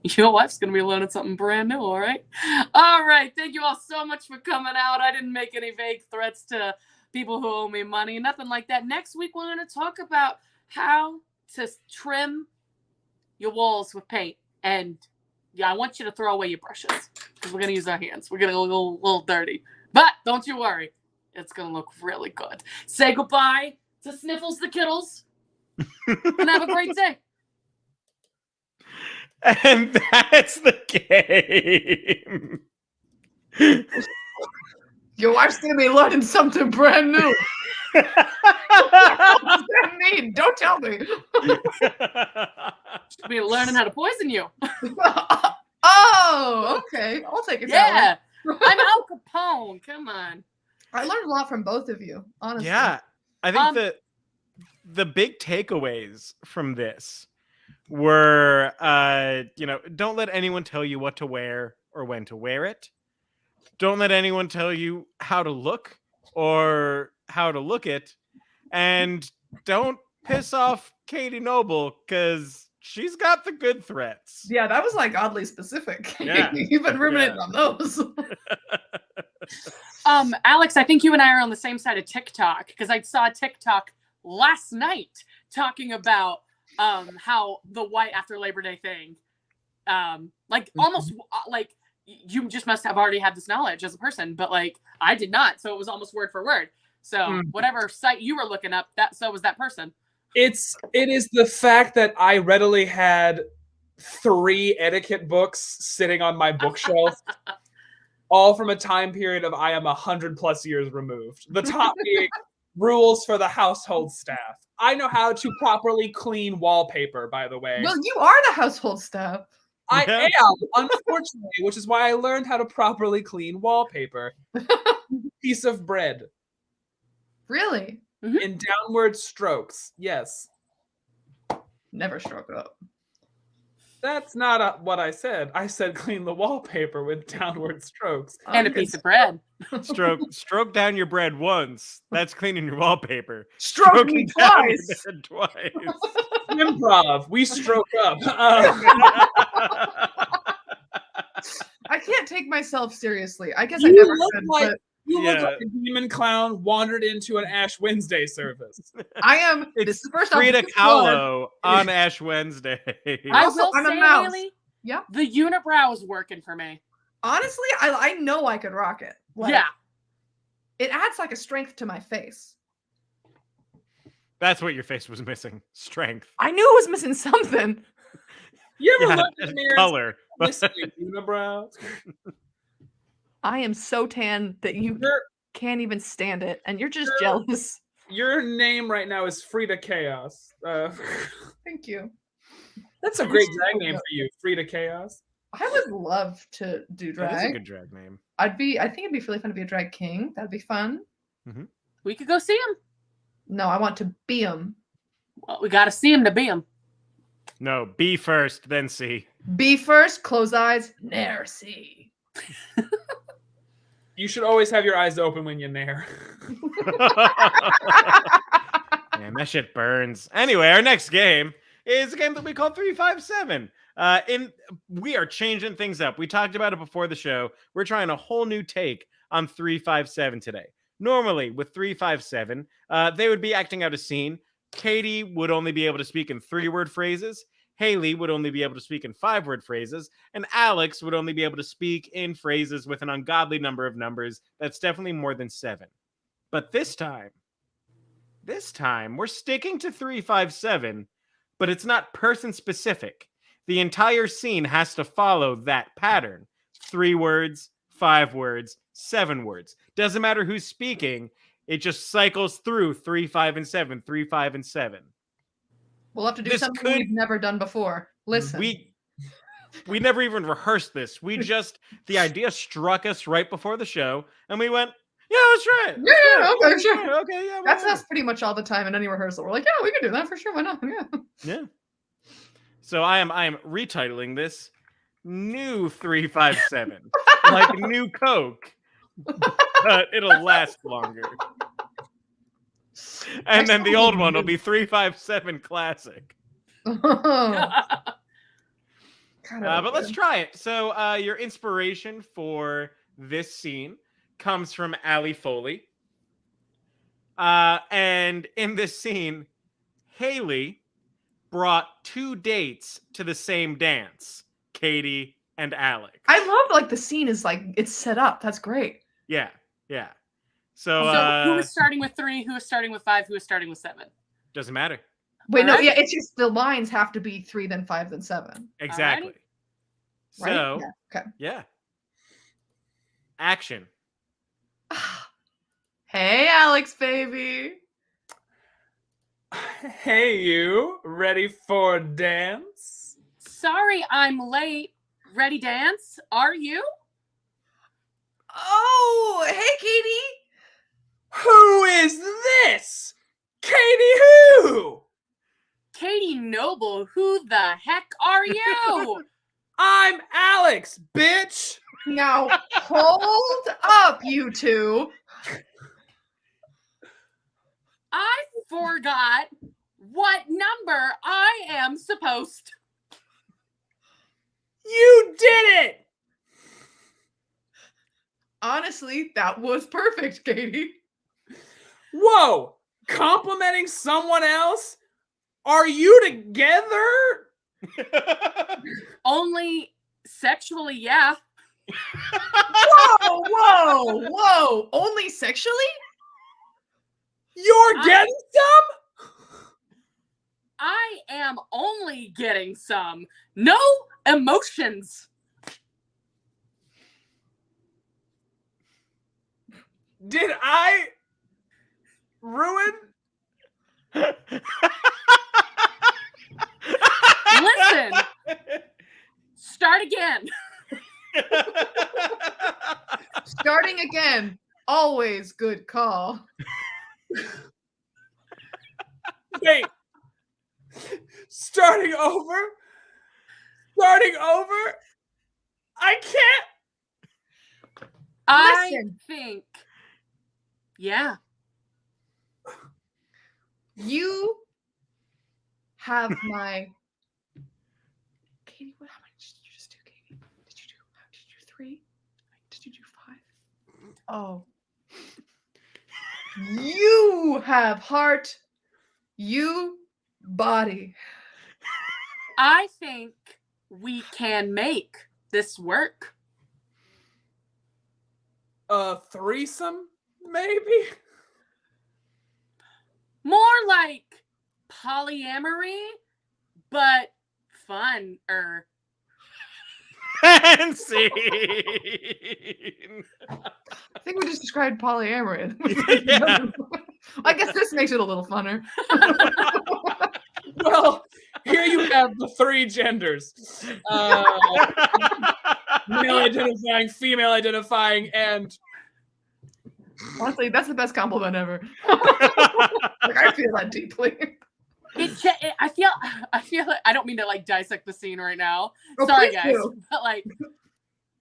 A: your wife's going to be learning something brand new, all right? All right, thank you all so much for coming out. I didn't make any vague threats to people who owe me money, nothing like that. Next week, we're going to talk about how to trim your walls with paint. And, yeah, I want you to throw away your brushes because we're going to use our hands. We're going to go a little dirty. But don't you worry. It's going to look really good. Say goodbye to Sniffles the Kittles and have a great day.
D: And that's the game.
B: Your wife's gonna be learning something brand new. What does that mean? Don't tell me.
A: She'll be learning how to poison you.
B: Oh, okay. I'll take it.
A: Yeah. I'm Al Capone. Come on.
B: I learned a lot from both of you, honestly.
D: Yeah, I think that the big takeaways from this were, don't let anyone tell you what to wear or when to wear it. Don't let anyone tell you how to look or how to look it. And don't piss off Katie Noble because she's got the good threats.
B: Yeah, that was like oddly specific.
D: Yeah.
B: You've been ruminating on those.
A: Alex, I think you and I are on the same side of TikTok because I saw a TikTok last night talking about how the white after Labor Day thing, almost like you just must have already had this knowledge as a person, but like I did not, so it was almost word for word. So whatever site you were looking up, so was that person.
C: It is the fact that I readily had 3 etiquette books sitting on my bookshelf, all from a time period of I am 100+ years removed. The top being rules for the household staff. I know how to properly clean wallpaper, by the way.
B: Well, you are the household staff.
C: I am, unfortunately, which is why I learned how to properly clean wallpaper. Piece of bread.
B: Really?
C: In downward strokes, yes.
B: Never struck up.
C: That's not what I said. I said clean the wallpaper with downward strokes.
A: And a piece of bread.
D: Stroke down your bread once. That's cleaning your wallpaper.
B: Stroke me
D: down your
B: twice.
D: bread twice.
C: Improv. We stroke up.
B: I can't take myself seriously. I guess I
C: You
B: never
C: look
B: could,
C: like-
B: but
C: You look
D: Yeah.
C: like a demon clown wandered into an Ash Wednesday service.
B: I am. This
D: It's
B: is the first
D: Frida
B: this was-
D: Kahlo on Ash Wednesday.
A: I
B: Also,
A: will
B: I'm a
A: say,
B: mouse.
A: Haley,
B: Yeah.
A: the unibrow is working for me.
B: Honestly, I know I could rock it. Like,
A: Yeah.
B: It adds like a strength to my face.
D: That's what your face was missing. Strength.
B: I knew it was missing something.
C: You ever
D: Yeah,
C: look in the mirror
D: color.
C: and see a unibrow?
B: I am so tan that you
C: Your,
B: can't even stand it, and you're just
C: Girl.
B: jealous.
C: your name right now is Frida Chaos.
B: Thank you.
C: That's a great drag name for you, Frida Chaos.
B: I would love to do
D: That is a
B: drag.
D: good drag name.
B: I think it'd be really fun to be a drag king. That'd be fun.
A: We could go see him.
B: No, I want to be him.
A: Well, we got to see him to be him.
D: No, B first, then C.
B: Be first, close eyes, ne'er see.
C: You should always have your eyes open when you're there.
D: Man, that shit burns. Anyway, our next game is a game that we call 357. We are changing things up. We talked about it before the show. We're trying a whole new take on 357 today. Normally, with 357, they would be acting out a scene. Katie would only be able to speak in 3-word phrases. Haley would only be able to speak in 5-word phrases, and Alex would only be able to speak in phrases with an ungodly number of numbers. That's definitely more than 7. But this time, we're sticking to 357, but it's not person specific. The entire scene has to follow that pattern. 3 words, 5 words, 7 words. Doesn't matter who's speaking. It just cycles through 3, 5, and 7, 3, 5, and 7.
B: We'll have to do
D: This
B: something
D: could-
B: we've never done before. Listen.
D: We never even rehearsed this. The idea struck us right before the show, and we went, yeah, let's try it. Let's
B: Yeah,
D: try it.
B: okay,
D: Let's
B: sure.
D: try it. Okay, yeah.
B: That's
D: whatever."
B: us pretty much all the time in any rehearsal. We're like, yeah, we can do that for sure. Why not? Yeah.
D: Yeah. So I am retitling this New 357. Like New Coke. But it'll last longer. And then the old one will be 357 Classic. But let's try it. So your inspiration for this scene comes from Allie Foley. And in this scene, Haley brought 2 dates to the same dance, Katie and Alex.
B: I love like the scene is like it's set up. That's great.
D: Yeah.
A: So who is starting with 3? Who is starting with 5? Who is starting with 7?
D: Doesn't matter.
B: Wait, no,
A: Alright.
B: yeah, it's just the lines have to be 3, then 5, then 7.
D: Exactly.
B: Right?
D: So,
B: Yeah. Okay.
D: yeah. Action.
B: Hey, Alex, baby.
C: Hey, you. Ready for a dance?
A: Sorry, I'm late. Ready dance? Are you?
B: Oh, hey, Katie.
C: Who is this? Katie who?
A: Katie Noble, who the heck are you?
C: I'm Alex, bitch.
B: Now, hold up, you two.
A: I forgot what number I am supposed.
C: You did it.
B: Honestly, that was perfect, Katie.
C: Whoa, complimenting someone else? Are you together?
A: Only sexually, yeah.
B: Whoa. Only sexually?
C: You're getting some?
A: I am only getting some. No emotions.
C: Did I ruin?
A: Listen, start again.
B: Starting again. Always good call.
C: Wait. Starting over? Starting over? I can't.
A: I
B: Listen.
A: think, yeah.
B: You have my Katie. How much did you just do, Katie? Did you do 3? Did you do 5? Oh. You have heart. You body.
A: I think we can make this work.
C: A threesome, maybe?
A: More like polyamory, but fun-er.
D: And scene.
B: I think we just described polyamory.
D: Yeah.
B: I guess this makes it a little funner.
C: Well, here you have the 3 genders. Male identifying, female identifying, and
B: Honestly, that's the best compliment ever. Like, I feel that deeply.
A: I feel like I don't mean to like dissect the scene right now.
B: Oh,
A: Sorry,
B: please
A: guys,
B: do.
A: but like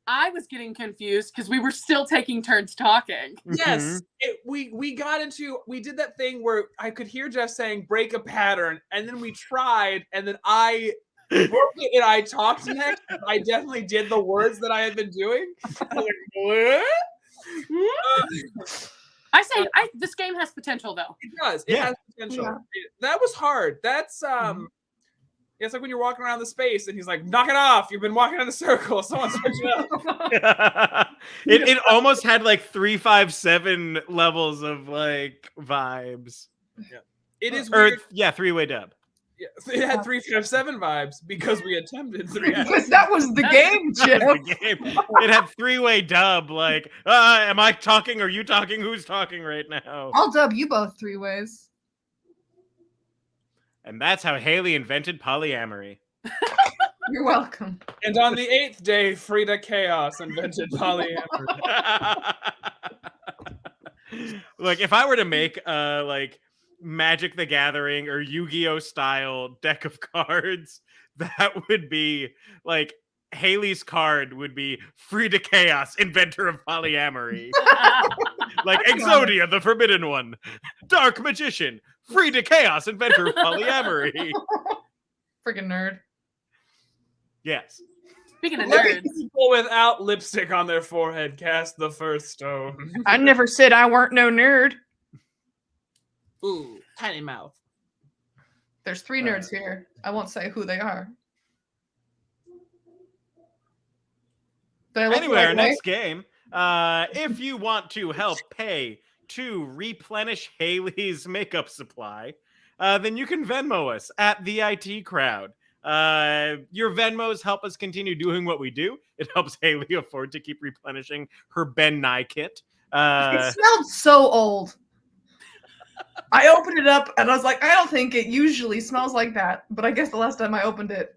A: I was getting confused because we were still taking turns talking.
C: yes, we did that thing where I could hear Jeff saying break a pattern, and then we tried, and then I broke it and I talked next. I definitely did the words that I had been doing. I was like, what?
A: I say this game has potential though.
C: It does. It
D: Yeah.
C: has potential.
B: Yeah.
C: That was hard. That's it's like when you're walking around the space and he's like, knock it off. You've been walking in a circle. Someone switch it up.
D: it almost had like 357 levels of like vibes.
C: It is
D: Or
C: weird.
D: yeah, 3-way dub.
C: Yeah, it had 357 vibes because we attempted 3.
B: Because that was the game, Jeff.
D: The game. It had 3-way dub. Like, am I talking? Are you talking? Who's talking right now?
B: I'll dub you both 3 ways.
D: And that's how Haley invented polyamory.
B: You're welcome.
C: And on the 8th day, Frida Chaos invented polyamory.
D: Look, if I were to make like Magic the Gathering or Yu-Gi-Oh style deck of cards, that would be like Haley's card would be Frida Chaos, inventor of polyamory. Like Exodia, the Forbidden One. Dark Magician, Frida Chaos, inventor of polyamory.
B: Freaking nerd.
D: Yes.
A: Speaking of nerds,
C: People without lipstick on their forehead cast the first stone.
B: I never said I weren't no nerd.
C: Ooh, tiny mouth.
B: There's 3 nerds here. I won't say who they are. Did I look
D: Anyway,
B: the
D: our
B: right way?
D: next game. If you want to help pay to replenish Haley's makeup supply, then you can Venmo us at the IT Crowd. Your Venmos help us continue doing what we do. It helps Haley afford to keep replenishing her Ben Nye kit.
B: It smelled so old. I opened it up and I was like, I don't think it usually smells like that. But I guess the last time I opened it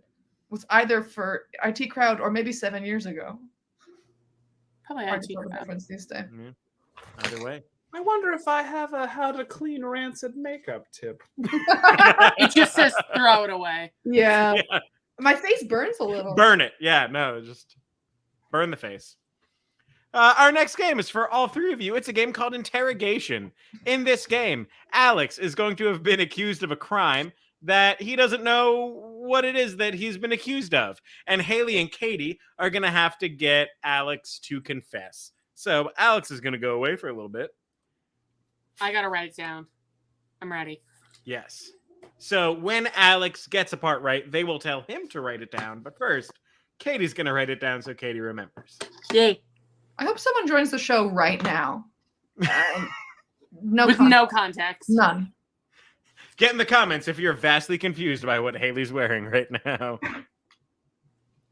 B: was either for IT Crowd or maybe 7 years ago.
A: probably
B: Hard
A: IT
B: to tell the
A: crowd.
B: difference these days.
D: Either way.
C: I wonder if I have a how to clean rancid makeup tip.
A: It just says throw it away.
B: Yeah.
D: Yeah.
B: My face burns a little.
D: Burn it. Yeah, no, just burn the face. Our next game is for all 3 of you. It's a game called Interrogation. In this game, Alex is going to have been accused of a crime that he doesn't know what it is that he's been accused of. And Haley and Katie are going to have to get Alex to confess. So Alex is going to go away for a little bit.
A: I gotta write it down. I'm ready.
D: Yes. So when Alex gets a part right, they will tell him to write it down. But first, Katie's going to write it down so Katie remembers.
A: Yay.
B: I hope someone joins the show right now. No
A: With
B: context.
A: no context.
B: None.
D: Get in the comments if you're vastly confused by what Haley's wearing right now.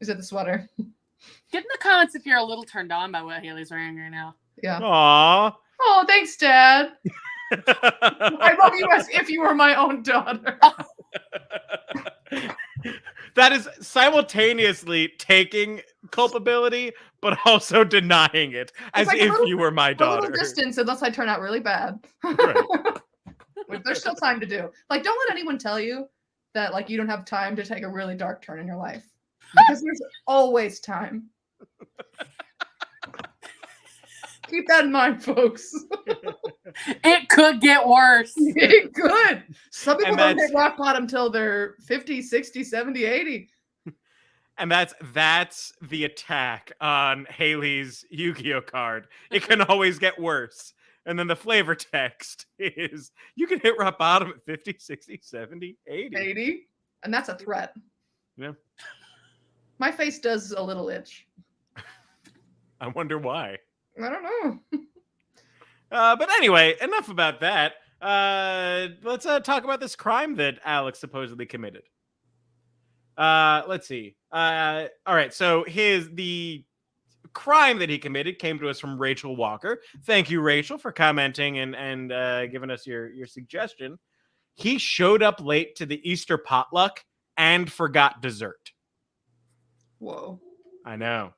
B: Is it the sweater?
A: Get in the comments if you're a little turned on by what Haley's wearing right now.
B: Yeah.
D: Aww.
B: Oh, thanks, Dad. I love you as if you were my own daughter.
D: That is simultaneously taking culpability, but also denying it, as
B: like a
D: if
B: little-
D: you were my
B: A
D: daughter.
B: little distance unless I turn out really bad.
D: Right.
B: Which there's still time to do. Like, don't let anyone tell you that like you don't have time to take a really dark turn in your life. Because there's always time. Keep that in mind, folks.
A: It could get worse.
B: It could. Some people
D: And
B: don't
D: that's-
B: hit rock bottom till they're 50, 60, 70, 80.
D: And that's the attack on Haley's Yu-Gi-Oh card. It can always get worse. And then the flavor text is, you can hit rock bottom at 50, 60, 70, 80.
B: 80. And that's a threat.
D: Yeah.
B: My face does a little itch.
D: I wonder why.
B: I don't know.
D: But anyway, enough about that. Let's talk about this crime that Alex supposedly committed. Let's see. All right, so the crime that he committed came to us from Rachel Walker. Thank you, Rachel, for commenting and giving us your suggestion. He showed up late to the Easter potluck and forgot dessert.
B: Whoa.
D: I know.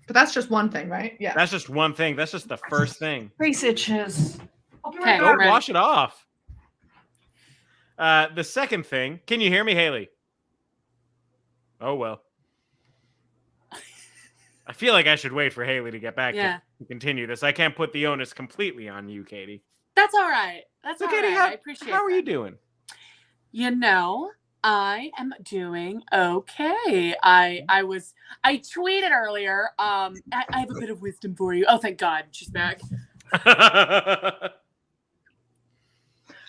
B: But that's just one thing, right? Yeah.
D: That's just one thing. That's just the first thing.
B: Face itches. I'll be
A: Okay,
B: right
D: Go
B: back.
A: ready.
D: wash it off. The second thing, can you hear me, Haley? Oh, well. I feel like I should wait for Haley to get back
A: Yeah.
D: to continue this. I can't put the onus completely on you, Katie.
A: That's all right. That's
D: So,
A: all
D: Katie,
A: right. I appreciate
D: how are you
A: that.
D: doing?
A: You know, I am doing okay. I tweeted earlier. I have a bit of wisdom for you. Oh, thank God, she's back.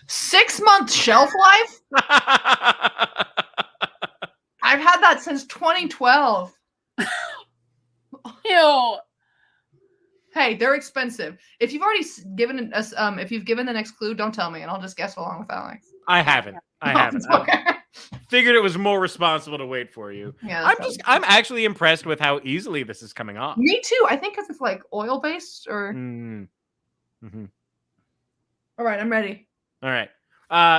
B: 6-month shelf life? I've had that since 2012.
A: Ew.
B: Hey, they're expensive. If you've already given us, if you've given the next clue, don't tell me, and I'll just guess along with Alex.
D: I haven't. I haven't. I
B: Okay.
D: figured it was more responsible to wait for you.
B: Yeah.
D: I'm actually impressed with how easily this is coming off.
B: Me too. I think because it's like oil based or.
D: Mm. Mhm.
B: All right, I'm ready.
D: All right.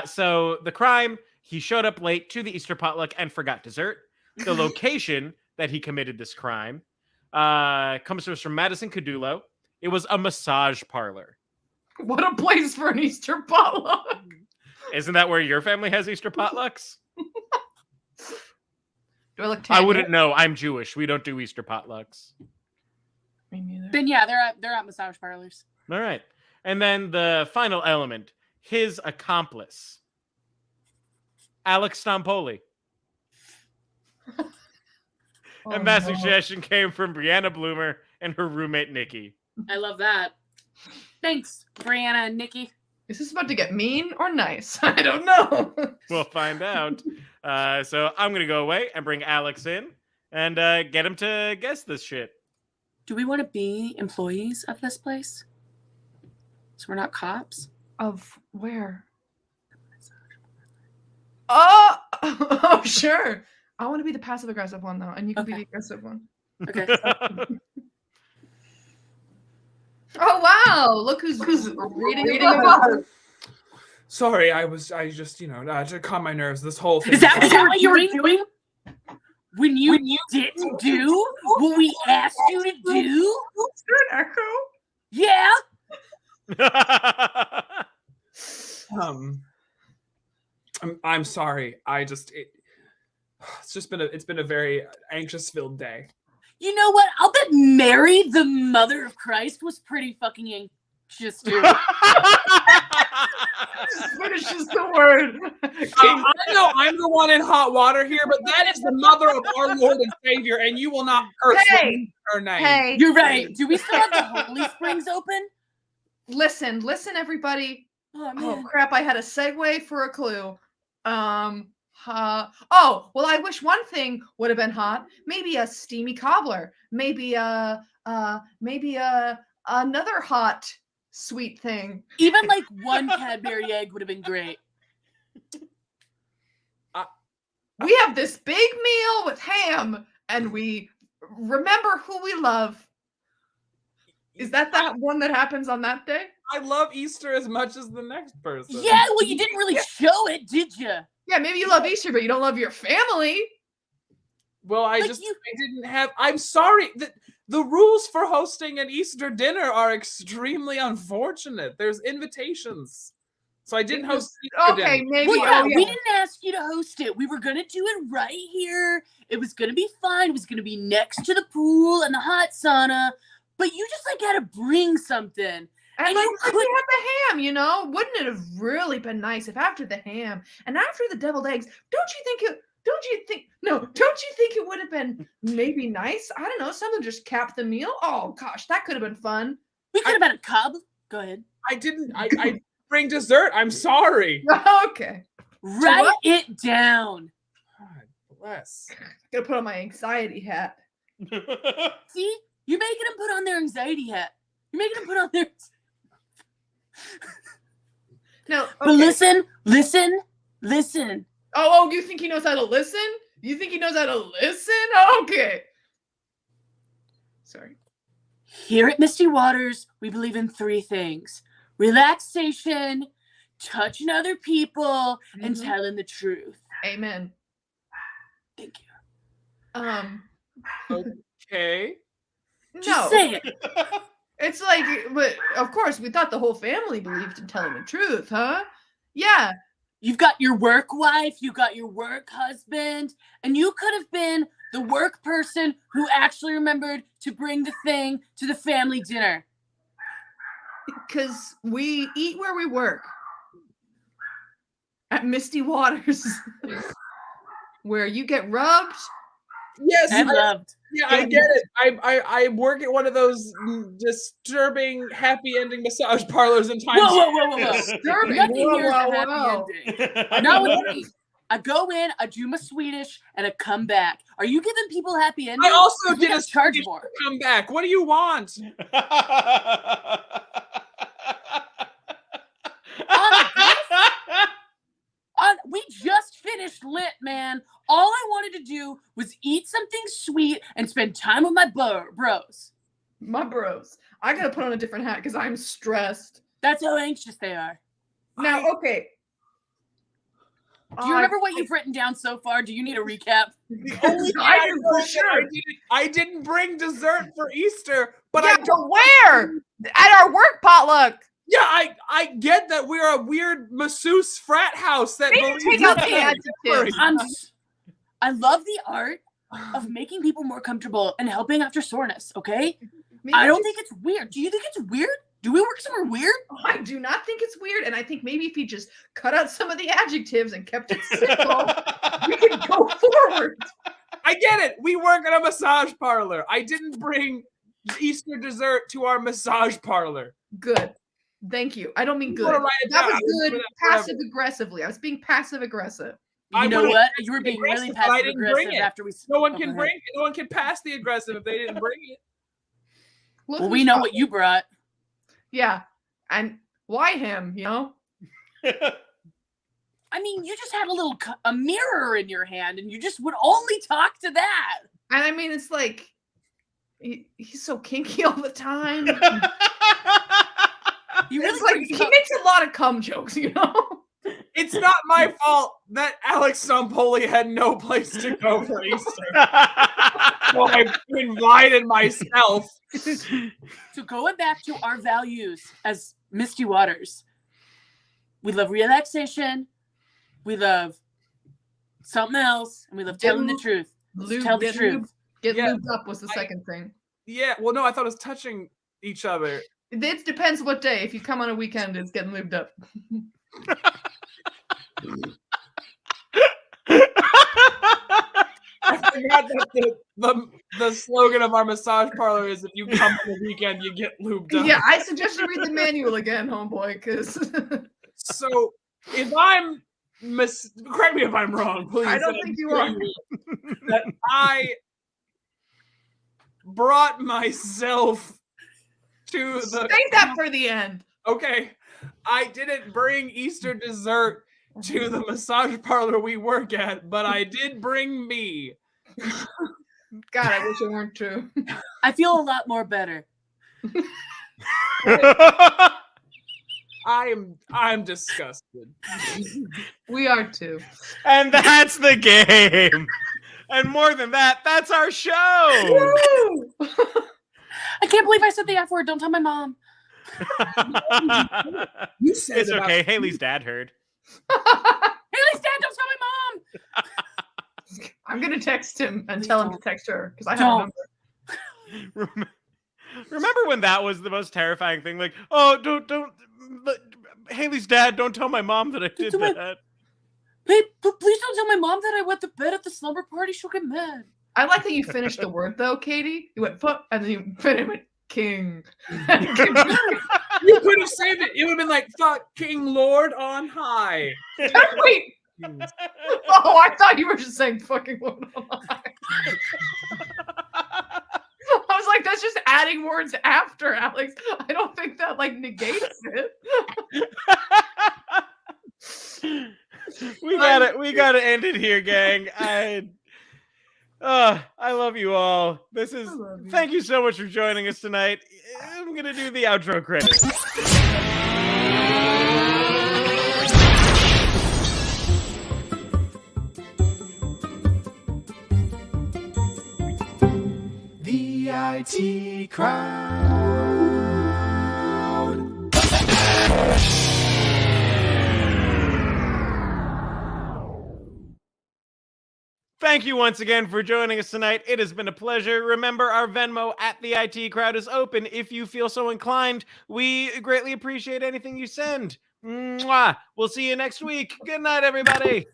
D: So the crime, he showed up late to the Easter potluck and forgot dessert. The location that he committed this crime comes to us from Madison Cadulo. It was a massage parlor.
B: What a place for an Easter potluck.
D: Isn't that where your family has Easter potlucks?
B: Do I look
D: I
B: tan?
D: wouldn't know. I'm Jewish. We don't do Easter potlucks.
B: Me neither.
A: Then yeah, they're at massage parlors.
D: All right. And then the final element, his accomplice, Alex Stampoli.
B: Oh,
D: And that
B: no.
D: suggestion came from Brianna Bloomer and her roommate, Nikki.
A: I love that. Thanks, Brianna and Nikki.
B: Is this about to get mean or nice? I don't know.
D: We'll find out. So I'm going to go away and bring Alex in and get him to guess this shit.
A: Do we want to be employees of this place? So we're not cops?
B: Of where? Oh, oh, sure. I want to be the passive aggressive one though, and you can be
A: Okay.
B: the aggressive one.
A: Okay.
B: Oh wow! Look who's reading a book.
C: Sorry, I just, to calm my nerves. This whole thing.
A: Is that what you were doing? When you didn't do what we asked you to do?
B: Good echo.
A: Yeah.
C: I'm sorry. It's been a very anxious filled day.
A: You know what? I'll bet Mary, the mother of Christ, was pretty fucking anxious too.
B: Finishes the word.
C: I know I'm the one in hot water here, but that is the mother of our Lord and Savior, and you will not curse
B: Hey!
C: her name.
B: Hey,
A: You're right. Do we still have the Holy Springs open?
B: listen, everybody.
A: Oh,
B: Oh
A: man.
B: crap! I had a segue for a clue. Oh, well, I wish one thing would have been hot. Maybe a steamy cobbler. Maybe another hot sweet thing.
A: Even like one Cadbury egg would have been great.
B: We have this big meal with ham, and we remember who we love. Is that one that happens on that day?
C: I love Easter as much as the next person.
A: Yeah, well, you didn't really show it, did you?
B: Yeah, maybe you love Easter, but you don't love your family.
C: Well, I
A: Like
C: didn't have. I'm sorry. The rules for hosting an Easter dinner are extremely unfortunate. There's invitations, so I didn't host Easter
B: Okay,
C: dinner.
B: maybe.
A: Well, yeah,
B: Oh, yeah.
A: we didn't ask you to host it. We were gonna do it right here. It was gonna be fine. It was gonna be next to the pool and the hot sauna. But you just like had to bring something.
B: And
A: And
B: like,
A: you
B: we
A: could-
B: had the ham, Wouldn't it have really been nice if after the ham and after the deviled eggs, don't you think it would have been maybe nice? I don't know, something just cap the meal. Oh gosh, that could have been fun.
A: We could have had a cub. Go ahead.
C: I didn't. I bring dessert. I'm sorry.
B: Okay.
A: Write it down.
C: God bless.
B: Gonna put on my anxiety hat.
A: See? You're making them put on their anxiety hat. You're making them put on their.
B: No,
A: But
B: okay.
A: listen.
B: Oh, you think he knows how to listen? You think he knows how to listen? Okay. Sorry.
A: Here at Misty Waters, we believe in 3 things: relaxation, touching other people, and
B: Mhm.
A: telling the truth.
B: Amen.
A: Thank you.
C: Okay.
A: Just
B: No.
A: say it.
B: It's like, but of course, we thought the whole family believed in telling the truth, huh? Yeah.
A: You've got your work wife, you got your work husband, and you could have been the work person who actually remembered to bring the thing to the family dinner.
B: Because we eat where we work. At Misty Waters. Where you get rubbed.
C: Yes.
A: And loved.
C: Yeah, I get it. I work at one of those disturbing happy ending massage parlors in Times
A: Whoa.
B: Disturbing.
A: Nothing
B: Whoa,
A: here is a
B: whoa,
A: happy
B: whoa.
A: ending. Not with me. I go in, I do my Swedish, and I come back. Are you giving people happy endings?
C: I also
A: We
C: did
A: gotta
C: a
A: charge
C: Swedish
A: more.
C: come back. What do you want?
A: We just finished lit, man. All I wanted to do was eat something sweet and spend time with my bros.
B: My bros. I gotta put on a different hat because I'm stressed.
A: That's how anxious they are.
B: Now, okay.
A: Do you remember what you've written down so far? Do you need a recap?
C: The only thing
B: I
C: I
B: do
C: know
B: for
C: is that
B: sure.
C: I didn't bring dessert for Easter, but
B: Yeah, but where? At our work potluck.
C: I get that we're a weird masseuse frat house that
B: Maybe
C: believes
B: take out the adjectives.
A: I love the art of making people more comfortable and helping after soreness, okay? I don't think it's weird. Do you think it's weird? Do we work somewhere weird?
B: I do not think it's weird, and I think maybe if you just cut out some of the adjectives and kept it simple, we could go forward.
C: I get it. We work at a massage parlor. I didn't bring Easter dessert to our massage parlor.
B: Good. Thank you. I don't mean
C: You
B: good.
C: wanna write it
B: That
C: down.
B: was
C: I was
B: good
C: doing that forever.
B: passive aggressively. I was being passive aggressive.
A: You know
C: would've
A: what?
C: been
A: You were being really
C: aggressive, but I
A: passive
C: didn't bring
A: aggressive
C: it.
A: after we.
C: No one
A: Oh,
C: can
A: go
C: bring
A: ahead.
C: it. No one can pass the aggressive if they didn't bring it.
B: Look
A: Well,
B: who's
A: we know
B: talking.
A: what you brought.
B: Yeah. And why him, you know?
A: I mean, you just had a mirror in your hand, and you just would only talk to that.
B: And I mean, it's like, he's so kinky all the time.
A: You really
B: It's like,
A: freaks
B: he
A: out.
B: makes a lot of cum jokes, you know?
C: It's not my fault that Alex Sampoli had no place to go for Easter. So I invited myself.
A: So going back to our values as Misty Waters, we love relaxation, we love something else, and we love telling the truth. Tell the truth.
B: Get
C: Yeah,
B: lubed up was the second thing.
C: Yeah, well, no, I thought it was touching each other.
B: It depends what day. If you come on a weekend, it's getting lubed up.
C: I forgot that the slogan of our massage parlor is if you come on the weekend, you get lubed up.
B: Yeah, I suggest you read the manual again, homeboy, because
C: So if I'm correct me if I'm wrong, please.
B: I don't think you are.
C: That I brought myself to the
B: Save that for the end.
C: okay. I didn't bring Easter dessert to the massage parlor we work at, but I did bring me.
B: God, I wish it weren't true.
A: I feel a lot more better.
C: I'm disgusted.
B: We are too.
D: And that's the game. And more than that, that's our show.
B: Woo!
A: I can't believe I said the F word. Don't tell my mom.
C: You said
D: It's
C: it about-
D: okay. Haley's dad heard.
A: Haley's dad, don't tell my mom.
B: I'm gonna text him and tell him to text her because I have
A: Don't.
B: a number.
D: Remember when that was the most terrifying thing? Like, oh, don't, Haley's dad, don't tell my mom that I did
A: tell my-
D: that.
A: Babe, please don't tell my mom that I went to bed at the slumber party. She'll get mad.
B: I like that you finished the word though, Katie. You went foot and then you went king.
C: You could have saved it. It would have been like, fuck King Lord on high.
B: Wait. Oh, I thought you were just saying fucking Lord on high. I was like, that's just adding words after, Alex. I don't think that like negates it.
D: We gotta end it here, gang. I love you all.
B: love you.
D: Thank you so much for joining us tonight. I'm gonna do the outro credits.
E: The IT crowd.
D: Thank you once again for joining us tonight. It has been a pleasure. Remember, our Venmo at the IT Crowd is open if you feel so inclined. We greatly appreciate anything you send. Mwah. We'll see you next week. Good night, everybody.